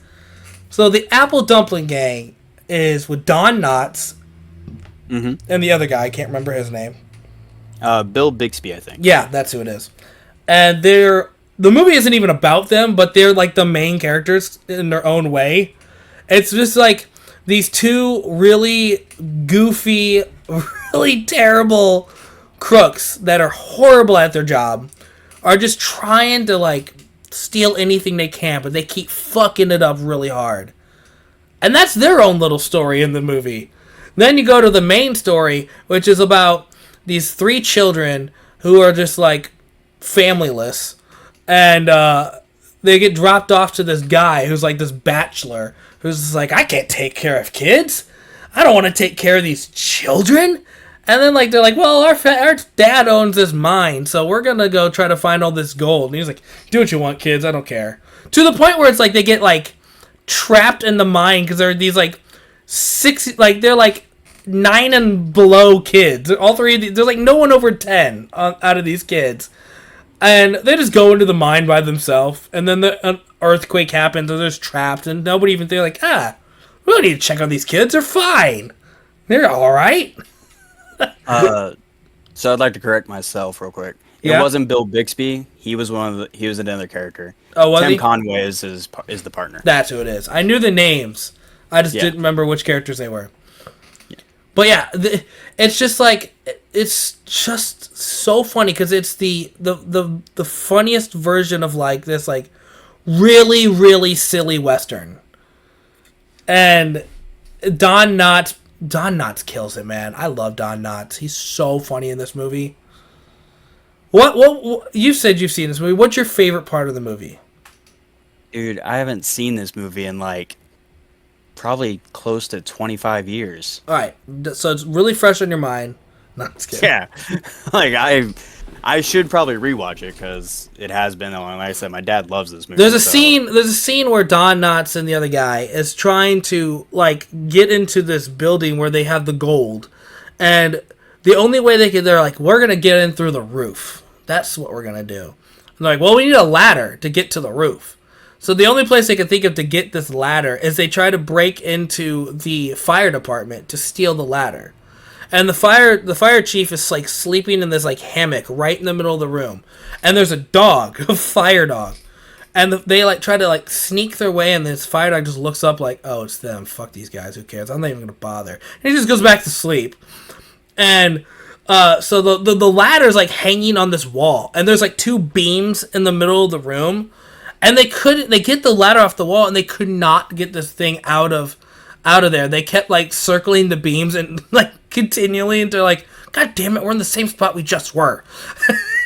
So the Apple Dumpling Gang is with Don Knotts Mhm. and the other guy. I can't remember his name. Bill Bixby, I think. Yeah, that's who it is. And the movie isn't even about them, but they're like the main characters in their own way. It's just like these two really goofy, really terrible crooks that are horrible at their job are just trying to like steal anything they can, but they keep fucking it up really hard. And that's their own little story in the movie. Then you go to the main story, which is about these three children who are just like familyless, and they get dropped off to this guy who's like this bachelor who's just like, I can't take care of kids. I don't want to take care of these children. And then like they're like, well, our dad owns this mine, so we're gonna go try to find all this gold. And he's like, do what you want, kids. I don't care. To the point where it's like they get like trapped in the mine because they're these like they're like 9 and below kids. All three of these, there's like no one over 10 out of these kids, and they just go into the mine by themselves. And then an earthquake happens, and they're just trapped, and nobody even they're like, we don't need to check on these kids. They're fine. They're all right. So I'd like to correct myself real quick. Yeah? It wasn't Bill Bixby. He was he was another character. Oh, was Tim he? Conway is the partner. That's who it is. I knew the names. I just Yeah. didn't remember which characters they were. But yeah, it's just like it's just so funny because it's the funniest version of like this like really really silly western. And Don Knotts kills it, man. I love Don Knotts. He's so funny in this movie. What you said you've seen this movie. What's your favorite part of the movie? Dude, I haven't seen this movie in like probably close to 25 years. All right, so it's really fresh on your mind. No, just kidding. Yeah, like I should probably rewatch it because it has been a long. Like I said, my dad loves this movie. There's a so- scene where Don Knotts and the other guy is trying to like get into this building where they have the gold, and the only way they're like, we're gonna get in through the roof. That's what we're gonna do. And they're like, well, we need a ladder to get to the roof. So the only place they can think of to get this ladder is they try to break into the fire department to steal the ladder. And the fire chief is like sleeping in this like hammock right in the middle of the room. And there's a dog, a fire dog. And they like try to like sneak their way, and this fire dog just looks up like, oh, it's them. Fuck these guys. Who cares? I'm not even gonna bother. And he just goes back to sleep. And so the ladder's like hanging on this wall, and there's like two beams in the middle of the room. And they get the ladder off the wall, and they could not get this thing out of there. They kept like circling the beams and like continually until like, God damn it, we're in the same spot we just were.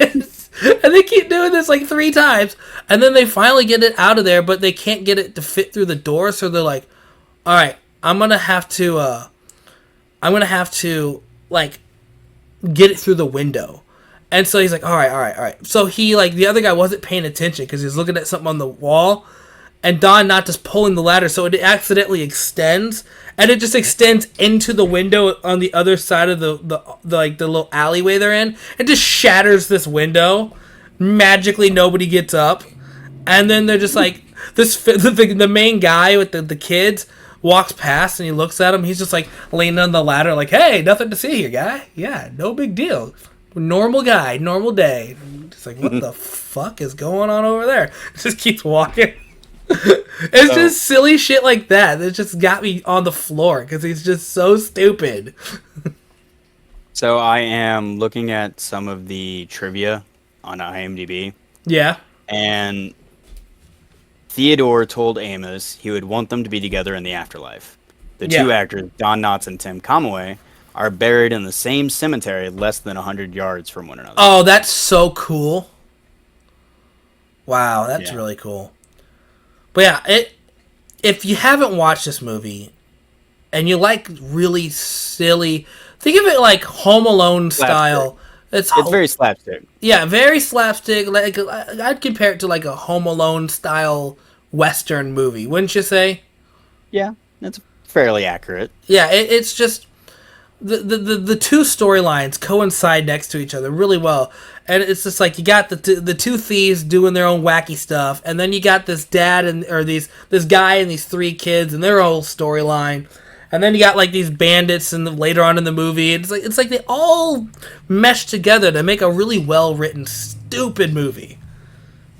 And they keep doing this like 3 times, and then they finally get it out of there, but they can't get it to fit through the door. So they're like, all right, I'm gonna have to like get it through the window. And so he's like, all right. So he, like, the other guy wasn't paying attention because he was looking at something on the wall. And Don not just pulling the ladder, so it accidentally extends. And it just extends into the window on the other side of the little alleyway they're in. It just shatters this window. Magically, nobody gets up. And then they're just like, the main guy with the kids walks past and he looks at him. He's just like leaning on the ladder like, hey, nothing to see here, guy. Yeah, no big deal. Normal guy, normal day. Just like, what the fuck is going on over there? Just keeps walking. It's just silly shit like that. It just got me on the floor because he's just so stupid. So I am looking at some of the trivia on IMDb, Yeah. and Theodore told Amos he would want them to be together in the afterlife. The two Yeah. actors, Don Knotts and Tim Conway, are buried in the same cemetery less than 100 yards from one another. Oh, that's so cool. Wow, that's Yeah. really cool. But yeah, if you haven't watched this movie and you like really silly, think of it like Home Alone style. It's very slapstick. Yeah, very slapstick. Like I'd compare it to like a Home Alone style Western movie, wouldn't you say? Yeah, that's fairly accurate. Yeah, it's just the two storylines coincide next to each other really well, and it's just like you got the two thieves doing their own wacky stuff, and then you got this dad this guy and these three kids and their whole storyline, and then you got like these bandits and later on in the movie, it's like they all mesh together to make a really well written stupid movie.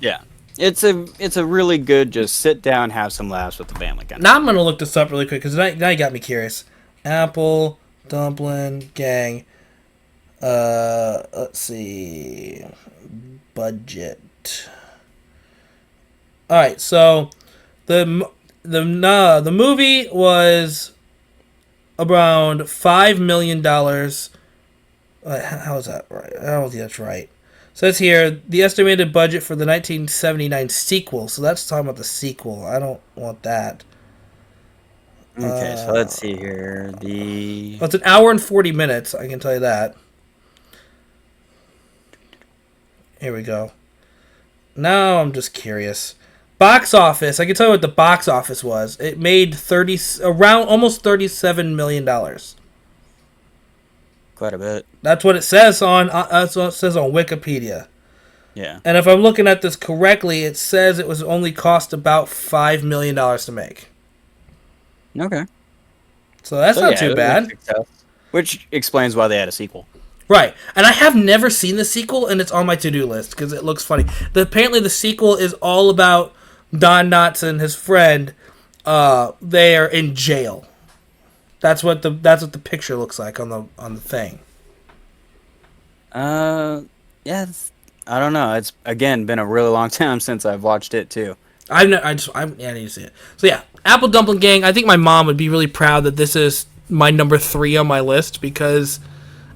Yeah, it's a really good just sit down, have some laughs with the family kind of. Now I'm gonna look this up really quick because now you got me curious. Apple Dumpling Gang. Let's see. Budget. All right, so the movie was around $5 million. How is that right? I don't think that's right. Says here the estimated budget for the 1979 sequel. So that's talking about the sequel. I don't want that. Okay, so let's see here. Well, it's an hour and 40 minutes. I can tell you that. Here we go. Now I'm just curious. Box office. I can tell you what the box office was. It made almost $37 million. Quite a bit. That's what it says on. That's what it says on Wikipedia. Yeah. And if I'm looking at this correctly, it says it was only cost about $5 million to make. Okay. So that's not too bad. Which explains why they had a sequel. Right. And I have never seen the sequel, and it's on my to-do list because it looks funny. Apparently the sequel is all about Don Knotts and his friend. They are in jail. That's what the picture looks like on the thing. Yeah, I don't know. It's again been a really long time since I've watched it too. I need to see it. So yeah, Apple Dumpling Gang. I think my mom would be really proud that this is my number 3 on my list because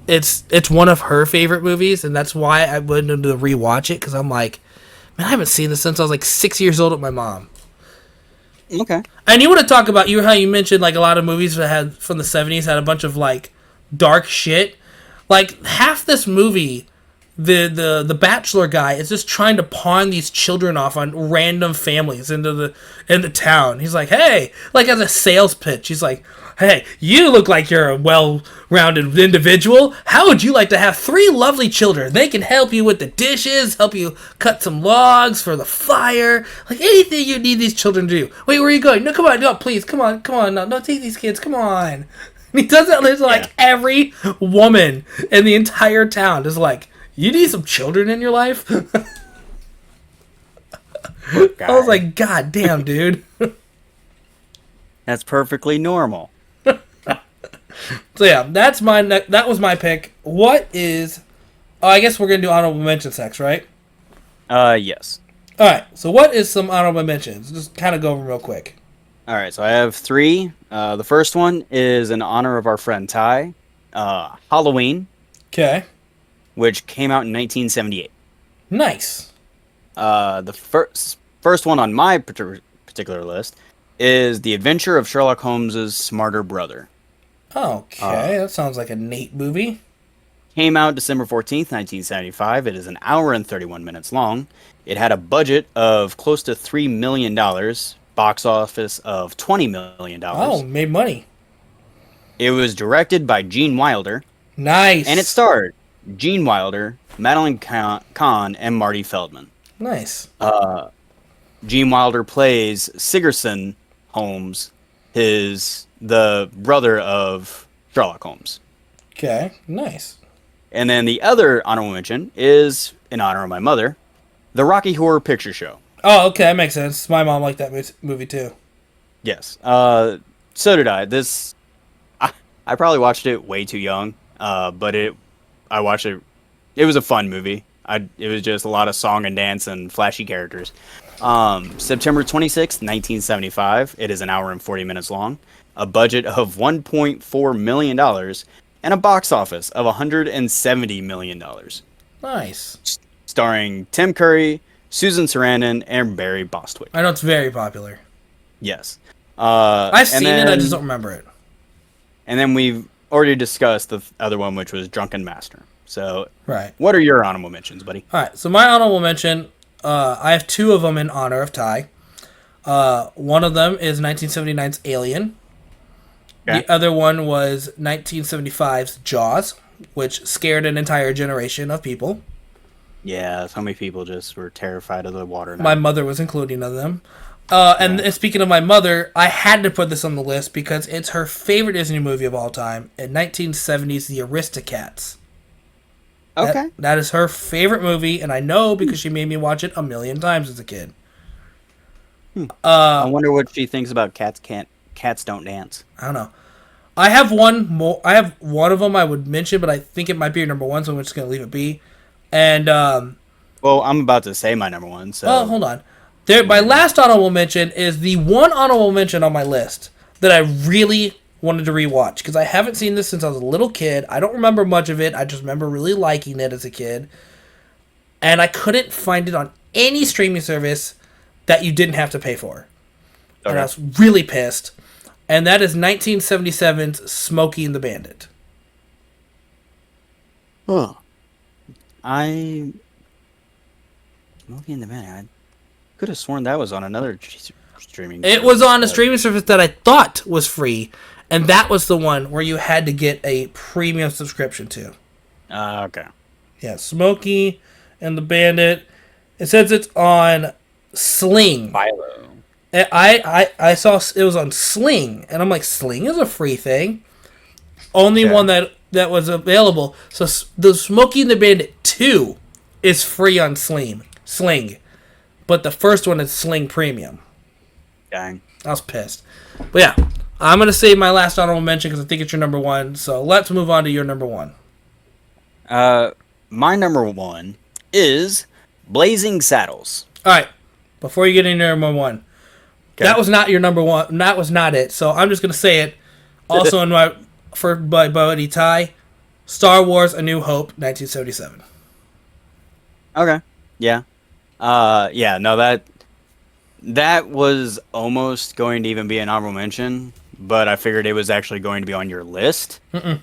it's one of her favorite movies, and that's why I went to rewatch it because I'm like, man, I haven't seen this since I was like 6 years old with my mom. Okay. And you want to talk about how you mentioned like a lot of movies that had from the 70s had a bunch of like dark shit. Like half this movie, the bachelor guy is just trying to pawn these children off on random families into the town. He's like, hey, like as a sales pitch, he's like, hey, you look like you're a well-rounded individual. How would you like to have 3 lovely children? They can help you with the dishes, help you cut some logs for the fire, like anything you need these children to do. Wait, where are you going? No, come on, no, please, come on, no, take these kids, come on. And he does that to like every woman in the entire town. Is like, you need some children in your life? I was like, God damn, dude. That's perfectly normal. So yeah, that was my pick. What is... Oh, I guess we're going to do honorable mentions next, right? Yes. Alright, so what is some honorable mentions? Just kind of go over them real quick. Alright, so I have 3. The first one is in honor of our friend Ty. Halloween. Okay. Which came out in 1978. Nice. The first one on my particular list is The Adventure of Sherlock Holmes' Smarter Brother. Okay, that sounds like a neat movie. Came out December 14th, 1975. It is an hour and 31 minutes long. It had a budget of close to $3 million, box office of $20 million. Oh, made money. It was directed by Gene Wilder. Nice. And it starred Gene Wilder, Madeline Kahn, and Marty Feldman. Nice. Gene Wilder plays Sigerson Holmes, the brother of Sherlock Holmes. Okay, nice. And then the other honorable mention is, in honor of my mother, The Rocky Horror Picture Show. Oh, okay, that makes sense. My mom liked that movie too. Yes. So did I. I probably watched it way too young, but I watched it. It was a fun movie. It was just a lot of song and dance and flashy characters. September 26th, 1975. It is an hour and 40 minutes long. A budget of $1.4 million. and a box office of $170 million. Nice. Starring Tim Curry, Susan Sarandon, and Barry Bostwick. I know it's very popular. Yes. I've seen it, I just don't remember it. And then we've already discussed the other one, which was Drunken Master. So, Right. what are your honorable mentions, buddy? All right, so my honorable mention, I have two of them in honor of Ty. One of them is 1979's Alien. Okay. The other one was 1975's Jaws, which scared an entire generation of people. Yeah, so many people just were terrified of the water now. My mother was including of them. And speaking of my mother, I had to put this on the list because it's her favorite Disney movie of all time. In 1970's The Aristocats. Okay. That is her favorite movie, and I know because she made me watch it a million times as a kid. I wonder what she thinks about Cats Don't Dance. I don't know. I have one more. I have one of them I would mention, but I think it might be your number one, so I'm just gonna leave it be. And Well, I'm about to say my number one, so... well, hold on. My last honorable mention is the one honorable mention on my list that I really wanted to rewatch because I haven't seen this since I was a little kid. I don't remember much of it. I just remember really liking it as a kid, and I couldn't find it on any streaming service that you didn't have to pay for. Okay. And I was really pissed. And that is 1977's Smokey and the Bandit. Oh. Smokey and the Man. I could have sworn that was on another streaming It was on a streaming service that I thought was free, and that was the one where you had to get a premium subscription to. Okay. Yeah, Smokey and the Bandit. It says it's on Sling. Philo. I saw it was on Sling, and I'm like, Sling is a free thing. Only one that was available. So the Smokey and the Bandit 2 is free on Sling. But the first one is Sling Premium. Dang. I was pissed. But yeah, I'm going to save my last honorable mention because I think it's your number one. So let's move on to your number one. My number one is Blazing Saddles. All right. Before you get into number one, that was not your number one. That was not it. So I'm just going to say it. Also in my buddy Ty, Star Wars: A New Hope, 1977. Okay. Yeah. No, that was almost going to even be an honorable mention, but I figured it was actually going to be on your list. It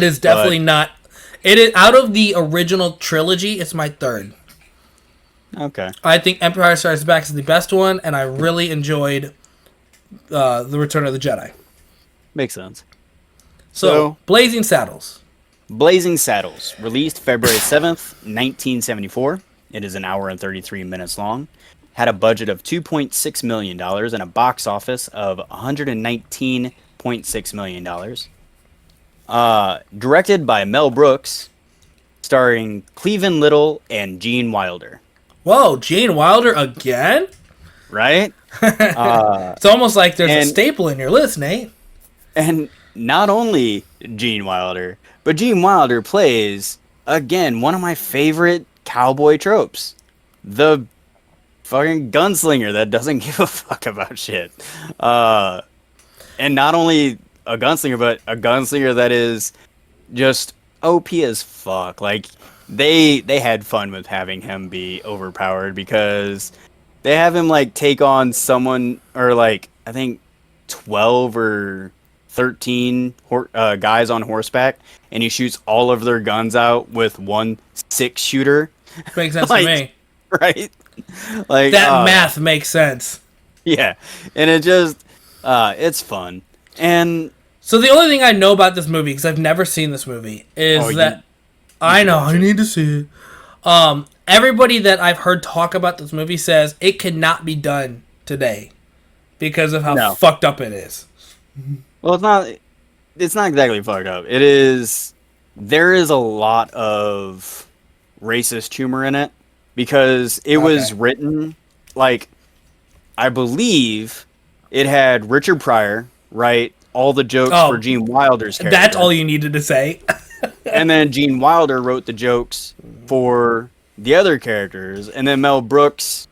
is definitely not. It is out of the original trilogy. It's my third. Okay. I think Empire Strikes Back is the best one, and I really enjoyed the Return of the Jedi. Makes sense. So Blazing Saddles. Blazing Saddles, released February 7th, 1974. It is an hour and 33 minutes long. Had a budget of $2.6 million and a box office of $119.6 million. Directed by Mel Brooks, starring Cleveland Little and Gene Wilder. Whoa, Gene Wilder again? Right? It's almost like there's a staple in your list, Nate. And not only Gene Wilder, but Gene Wilder plays, again, one of my favorite cowboy tropes. The fucking gunslinger that doesn't give a fuck about shit. And not only a gunslinger, but a gunslinger that is just OP as fuck. Like, they had fun with having him be overpowered because they have him, like, take on someone, or, like, I think 12 or 13 guys on horseback, and he shoots all of their guns out with one 6-shooter. Makes sense like, to me. Right? Like that math makes sense. Yeah. And it just it's fun. And so the only thing I know about this movie, because I've never seen this movie, is I know I need to see it. Everybody that I've heard talk about this movie says it cannot be done today because of how fucked up it is. Well, it's not exactly fucked up. There is a lot of racist humor in it because it was written, like, I believe it had Richard Pryor write all the jokes for Gene Wilder's character. That's all you needed to say. And then Gene Wilder wrote the jokes for the other characters, and then Mel Brooks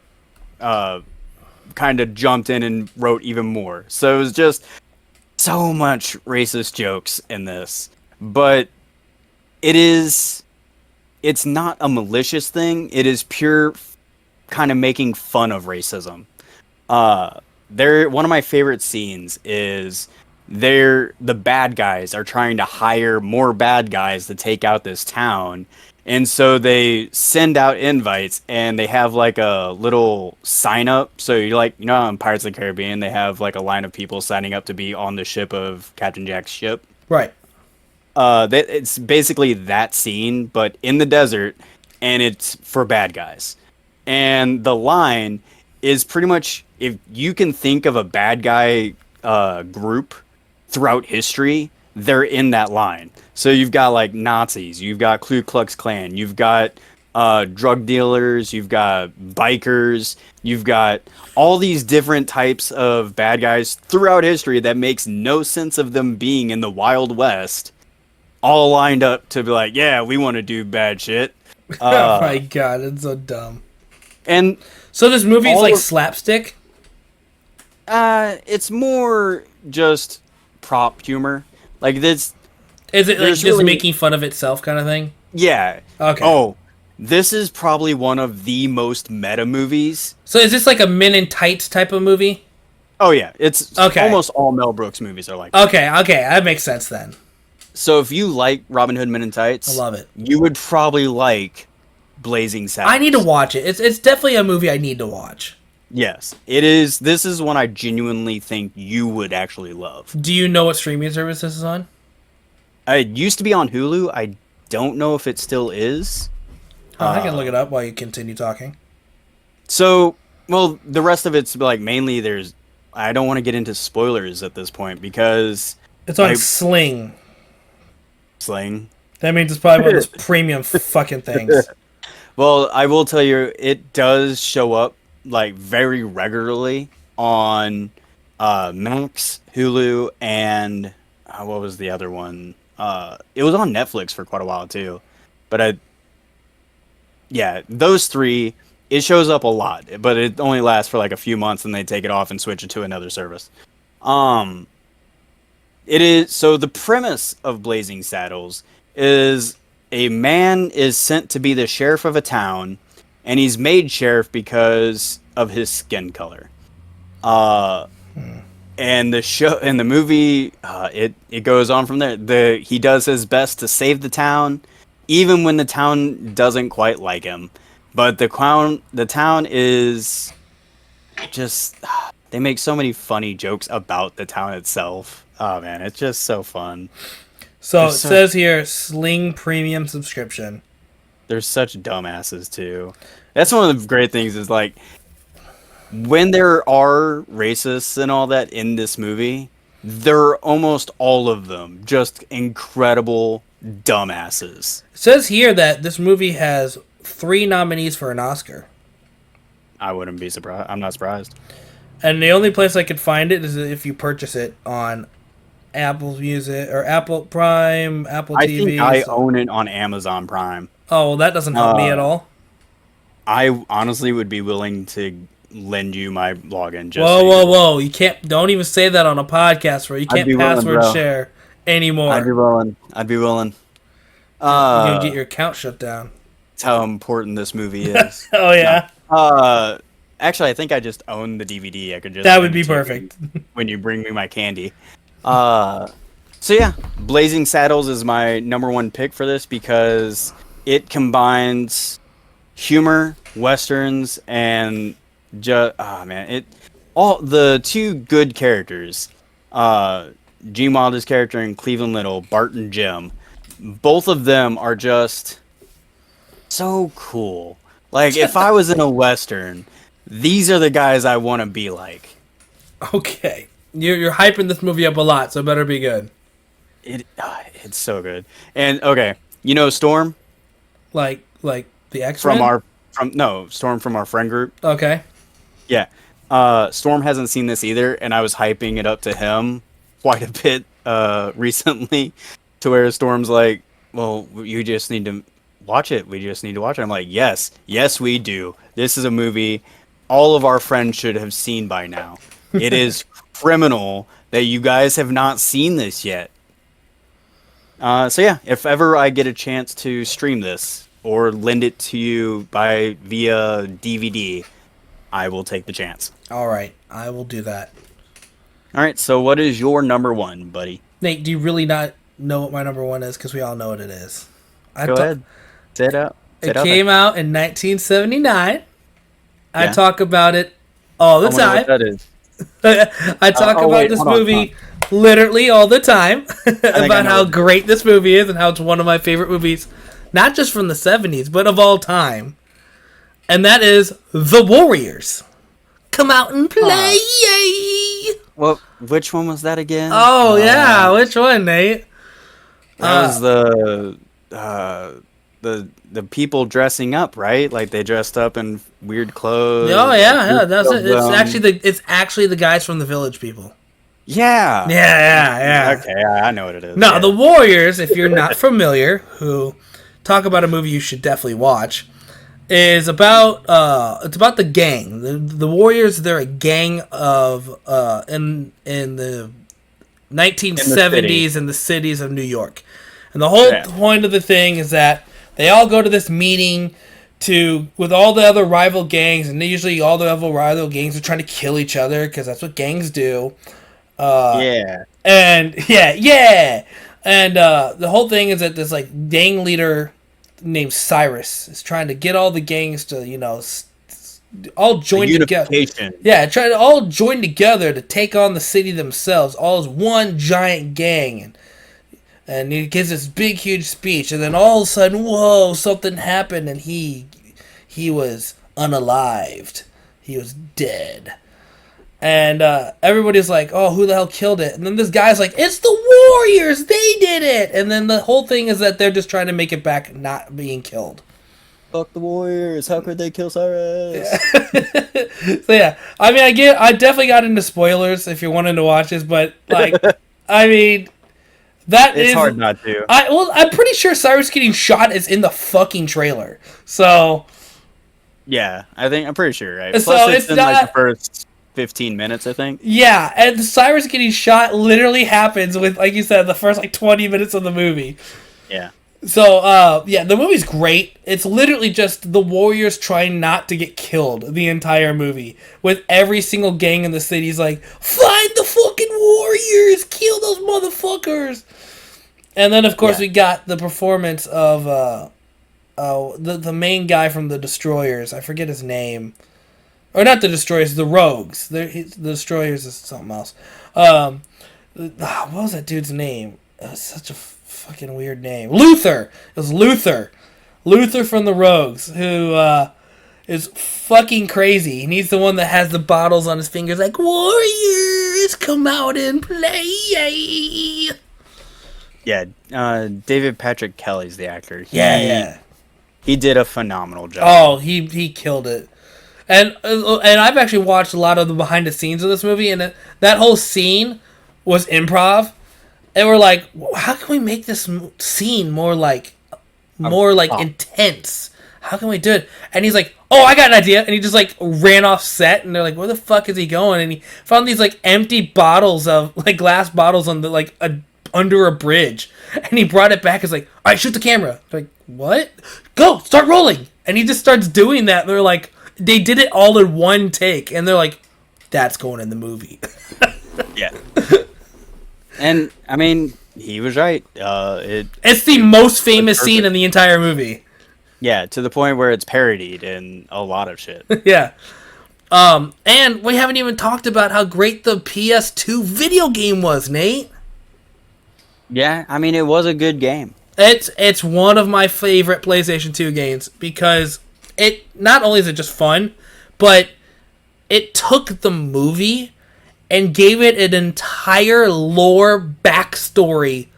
kind of jumped in and wrote even more. So it was just so much racist jokes in this. but it is. It's not a malicious thing. It is pure kind of making fun of racism. One of my favorite scenes is the bad guys are trying to hire more bad guys to take out this town. And so they send out invites and they have like a little sign up. So you're like, how in Pirates of the Caribbean, they have like a line of people signing up to be on the ship of Captain Jack's ship. Right. It's basically that scene, but in the desert, and it's for bad guys. And the line is pretty much, if you can think of a bad guy group throughout history, they're in that line. So you've got like Nazis, you've got Ku Klux Klan, you've got drug dealers, you've got bikers, you've got all these different types of bad guys throughout history that makes no sense of them being in the Wild West, all lined up to be like, yeah, we want to do bad shit. Oh my god, it's so dumb. And so this movie is like slapstick? It's more just prop humor. Like this. Is it like just making fun of itself kind of thing? Yeah. Okay. Oh, this is probably one of the most meta movies. So is this like a Men in Tights type of movie? Oh yeah, it's okay. Almost all Mel Brooks movies are like that. Okay, that makes sense then. So if you like Robin Hood Men in Tights, I love it. You would probably like Blazing Saddles. I need to watch it. It's definitely a movie I need to watch. Yes, it is. This is one I genuinely think you would actually love. Do you know what streaming service this is on? It used to be on Hulu. I don't know if it still is. I can look it up while you continue talking. So, well, the rest of it's like mainly there's. I don't want to get into spoilers at this point because it's on Sling. Sling. That means it's probably one of those premium fucking things. Well, I will tell you, it does show up like very regularly on Max, Hulu, and what was the other one? It was on Netflix for quite a while too, but those three. It shows up a lot, but it only lasts for like a few months, and they take it off and switch it to another service. It is so the premise of Blazing Saddles is a man is sent to be the sheriff of a town, and he's made sheriff because of his skin color. And the movie, it goes on from there. He does his best to save the town, even when the town doesn't quite like him. But the town is just, they make so many funny jokes about the town itself. Oh man, it's just so fun. So it says here, Sling Premium subscription. They're such dumbasses too. That's one of the great things is like, when there are racists and all that in this movie, they're almost all of them just incredible dumbasses. It says here that this movie has 3 nominees for an Oscar. I wouldn't be surprised. I'm not surprised. And the only place I could find it is if you purchase it on Apple Music or Apple Prime, Apple TV. I think I own it on Amazon Prime. Oh, well, that doesn't help me at all. I honestly would be willing to lend you my login. Just whoa! You can't. Don't even say that on a podcast where you can't password share anymore. I'd be willing. You're gonna get your account shut down. That's how important this movie is. Oh yeah. No. Actually, I think I just own the DVD. I could just. That would be perfect. When you bring me my candy. So yeah, Blazing Saddles is my number 1 pick for this because it combines humor, westerns, and all the 2 good characters, Gene Wilder's character and Cleveland Little, Bart and Jim. Both of them are just so cool. Like if I was in a western, these are the guys I want to be like. Okay. You're hyping this movie up a lot, so it better be good. It's so good. And okay, Storm? Like the X-Men? Storm from our friend group. Okay. Yeah. Storm hasn't seen this either, and I was hyping it up to him quite a bit recently, to where Storm's like, well, you just need to watch it. We just need to watch it. I'm like, yes, we do. This is a movie all of our friends should have seen by now. It is criminal that you guys have not seen this yet. So yeah, if ever I get a chance to stream this or lend it to you via DVD, I will take the chance. All right, I will do that. All right, so what is your number one, buddy? Nate, do you really not know what my number one is? Because we all know what it is. Go ahead. Say it out. It came out in 1979. I Yeah. talk about it all the I wonder time. what that is. I talk about wait, this hold on, movie literally all the time about I know how what- great this movie is and how it's one of my favorite movies, not just from the 70s, but of all time. And that is The Warriors. Come out and play! Yay! Well, which one was that again? Oh, yeah. Which one, Nate? That was the people dressing up, right? Like they dressed up in weird clothes. Oh, yeah. That's it. Of them. It's actually the guys from the Village People. Yeah. Yeah. Okay, I know what it is. No, yeah. The Warriors, if you're not familiar, who talk about a movie you should definitely watch, is about it's about the gang. The Warriors, they're a gang of in the 1970s in the cities of New York. And the whole point of the thing is that they all go to this meeting with all the other rival gangs, and usually all the other rival gangs are trying to kill each other because that's what gangs do. Yeah. And yeah. And the whole thing is that this like gang leader named Cyrus is trying to get all the gangs to, all join together. Yeah, try to all join together to take on the city themselves, all as one giant gang. And he gives this big, huge speech, and then all of a sudden, whoa, something happened, and he was unalived. He was dead. And everybody's like, oh, who the hell killed it? And then this guy's like, it's the Warriors! They did it! And then the whole thing is that they're just trying to make it back not being killed. Fuck the Warriors! How could they kill Cyrus? So yeah, I mean, I definitely got into spoilers if you're wanting to watch this, but like, I mean, It's hard not to. I'm pretty sure Cyrus getting shot is in the fucking trailer. So Yeah, I'm pretty sure, right? So Plus, it's in not- like the first 15 minutes, I think. yeah, and Cyrus getting shot literally happens with, like you said, the first like 20 minutes of the movie. Yeah. So, yeah, the movie's great. It's literally just the Warriors trying not to get killed the entire movie. With every single gang in the city's like, find the fucking Warriors! Kill those motherfuckers! And then, of course, we got the performance of the main guy from the Destroyers. I forget his name. Or not the Destroyers, the Rogues. The Destroyers is something else. What was that dude's name? It was such a fucking weird name. Luther! It was Luther. Luther from the Rogues, who is fucking crazy. And he's the one that has the bottles on his fingers like, Warriors, come out and play! Yeah, David Patrick Kelly's the actor. He did a phenomenal job. Oh, he killed it. And I've actually watched a lot of the behind the scenes of this movie, and that whole scene was improv. And we're like, how can we make this scene more intense? How can we do it? And he's like, oh, I got an idea. And he just like ran off set, and they're like, where the fuck is he going? And he found these like empty bottles of like glass bottles on the under a bridge, and he brought it back. It's like, all right, shoot the camera. They're like, what? Go, start rolling. And he just starts doing that. And they're like, they did it all in one take, and they're like, that's going in the movie. Yeah. And I mean, he was right. It's the most famous scene in the entire movie. Yeah, to the point where it's parodied in a lot of shit. Yeah. And we haven't even talked about how great the PS2 video game was, Nate. Yeah, I mean, it was a good game. It's one of my favorite PlayStation 2 games because it not only is it just fun, but it took the movie and gave it an entire lore backstory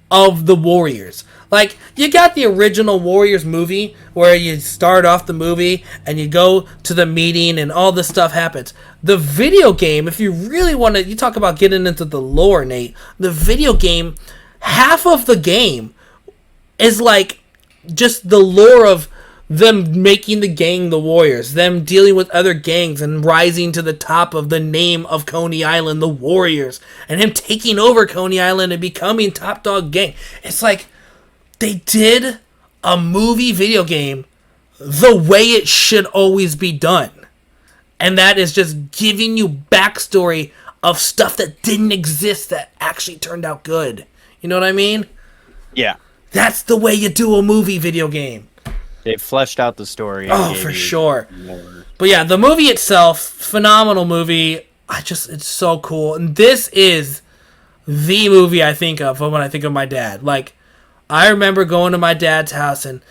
of the Warriors. Like, you got the original Warriors movie where you start off the movie and you go to the meeting and all this stuff happens. The video game, if you really want to, you talk about getting into the lore, Nate, the video game, half of the game is like just the lore of them making the gang the Warriors, them dealing with other gangs and rising to the top of the name of Coney Island, the Warriors, and him taking over Coney Island and becoming top dog gang. It's like they did a movie video game the way it should always be done. And that is just giving you backstory of stuff that didn't exist that actually turned out good. You know what I mean? Yeah. That's the way you do a movie video game. They fleshed out the story. Oh, for sure. More. But yeah, the movie itself, phenomenal movie. It's so cool. And this is the movie I think of when I think of my dad. Like, I remember going to my dad's house and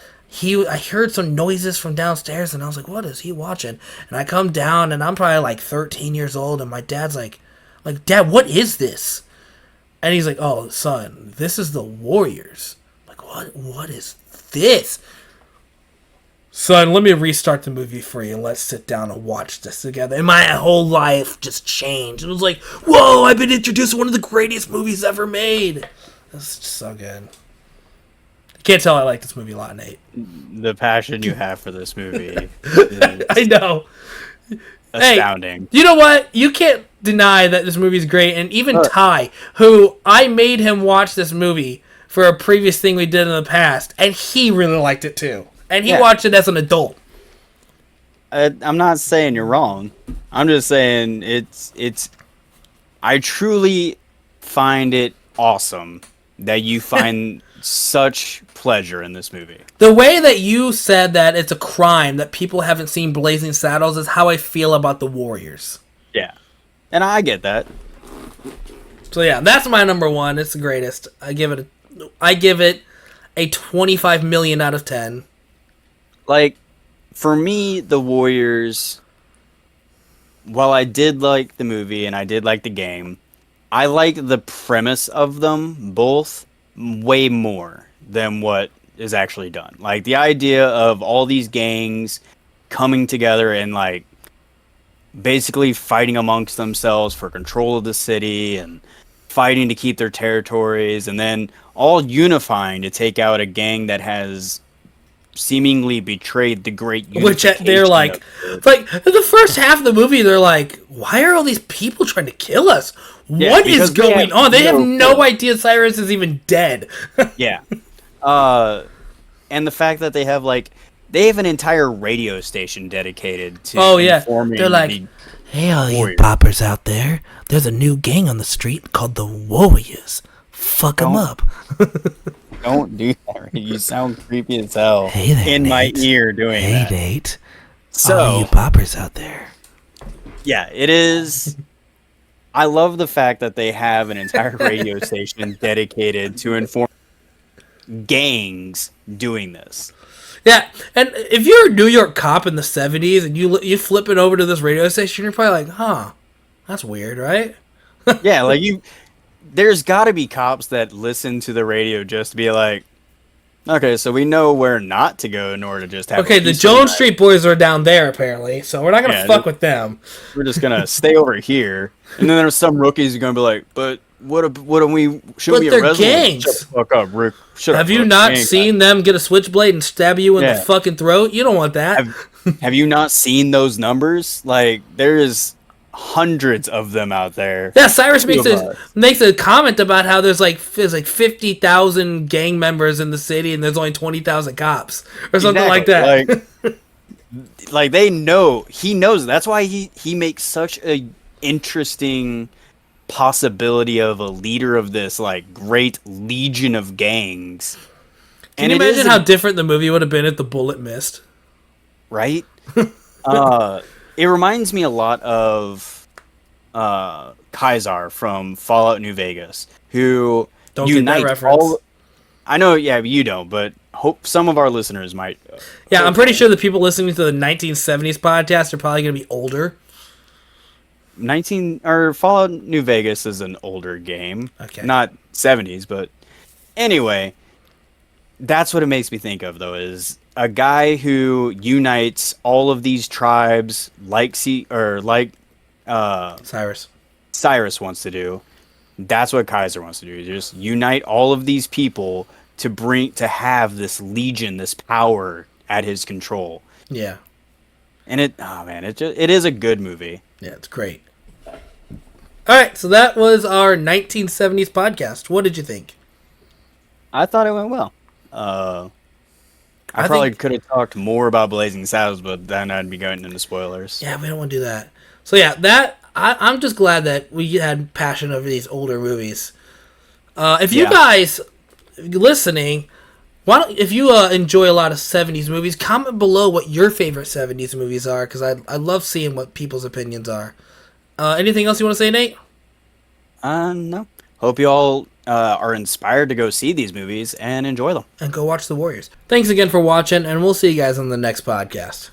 I heard some noises from downstairs and I was like, what is he watching? And I come down and I'm probably like 13 years old and my dad's like, Dad, what is this? And he's like, oh, son, this is the Warriors. I'm like, what is this? Son, let me restart the movie for you and let's sit down and watch this together. And my whole life just changed. It was like, whoa, I've been introduced to one of the greatest movies ever made. That's just so good. You can't tell I like this movie a lot, Nate. The passion you have for this movie is I know. astounding. Hey, you know what? You can't deny that this movie is great. And even Ty, who I made him watch this movie for a previous thing we did in the past, and he really liked it too. And he watched it as an adult. I'm not saying you're wrong. I'm just saying it's. I truly find it awesome that you find such pleasure in this movie. The way that you said that it's a crime that people haven't seen Blazing Saddles is how I feel about the Warriors. Yeah, and I get that. So yeah, that's my number one. It's the greatest. I give it a 25 million out of 10. Like, for me, the Warriors, while I did like the movie and I did like the game, I like the premise of them both way more than what is actually done. Like, the idea of all these gangs coming together and, like, basically fighting amongst themselves for control of the city and fighting to keep their territories and then all unifying to take out a gang that has seemingly betrayed the great unification. Which they're like the first half of the movie, they're like, why are all these people trying to kill us? What is going on? They have no idea Cyrus is even dead. Yeah. And the fact that they have an entire radio station dedicated to informing. They're like, hey, all you poppers out there, there's a new gang on the street called the Warriors. Fuck them up. Don't do that. You sound creepy as hell. Hey there, in Nate. My ear doing that. Hey, Nate. So, all you poppers out there. Yeah, it is. I love the fact that they have an entire radio station dedicated to inform gangs doing this. Yeah, and if you're a New York cop in the 70s and you flip it over to this radio station, you're probably like, huh, that's weird, right? Yeah, like there's got to be cops that listen to the radio just to be like, okay, so we know where not to go in order to just have. Okay, the Jones Street Boys are down there apparently, so we're not gonna fuck with them. We're just gonna stay over here, and then there's some rookies who are gonna be like, but what do we? Should we arrest them? Gangs. Shut the fuck up, Rick. Have you not seen them get a switchblade and stab you in the fucking throat? You don't want that. Have you not seen those numbers? Like, there is hundreds of them out there. Yeah, Cyrus makes a comment about how there's like 50,000 gang members in the city and there's only 20,000 cops or something like that. Like they know, he knows. That's why he makes such a interesting possibility of a leader of this like great legion of gangs. Can you imagine how different the movie would have been if the bullet missed? Right? It reminds me a lot of Kaisar from Fallout New Vegas, who don't get that reference. I know, yeah, you don't, but hope some of our listeners might. Yeah, I'm pretty sure the people listening to the 1970s podcast are probably going to be older. Fallout New Vegas is an older game, okay, not 70s, but anyway, that's what it makes me think of though is. A guy who unites all of these tribes, like Cyrus wants to do. That's what Kaiser wants to do. Just unite all of these people to have this legion, this power at his control. Yeah. And it is a good movie. Yeah, it's great. All right, so that was our 1970s podcast. What did you think? I thought it went well. I probably could have talked more about Blazing Saddles, but then I'd be going into spoilers. Yeah, we don't want to do that. So yeah, I'm just glad that we had passion over these older movies. If you guys listening, if you enjoy a lot of 70s movies, comment below what your favorite 70s movies are, because I love seeing what people's opinions are. Anything else you want to say, Nate? No. Hope you all are inspired to go see these movies and enjoy them. And go watch The Warriors. Thanks again for watching, and we'll see you guys on the next podcast.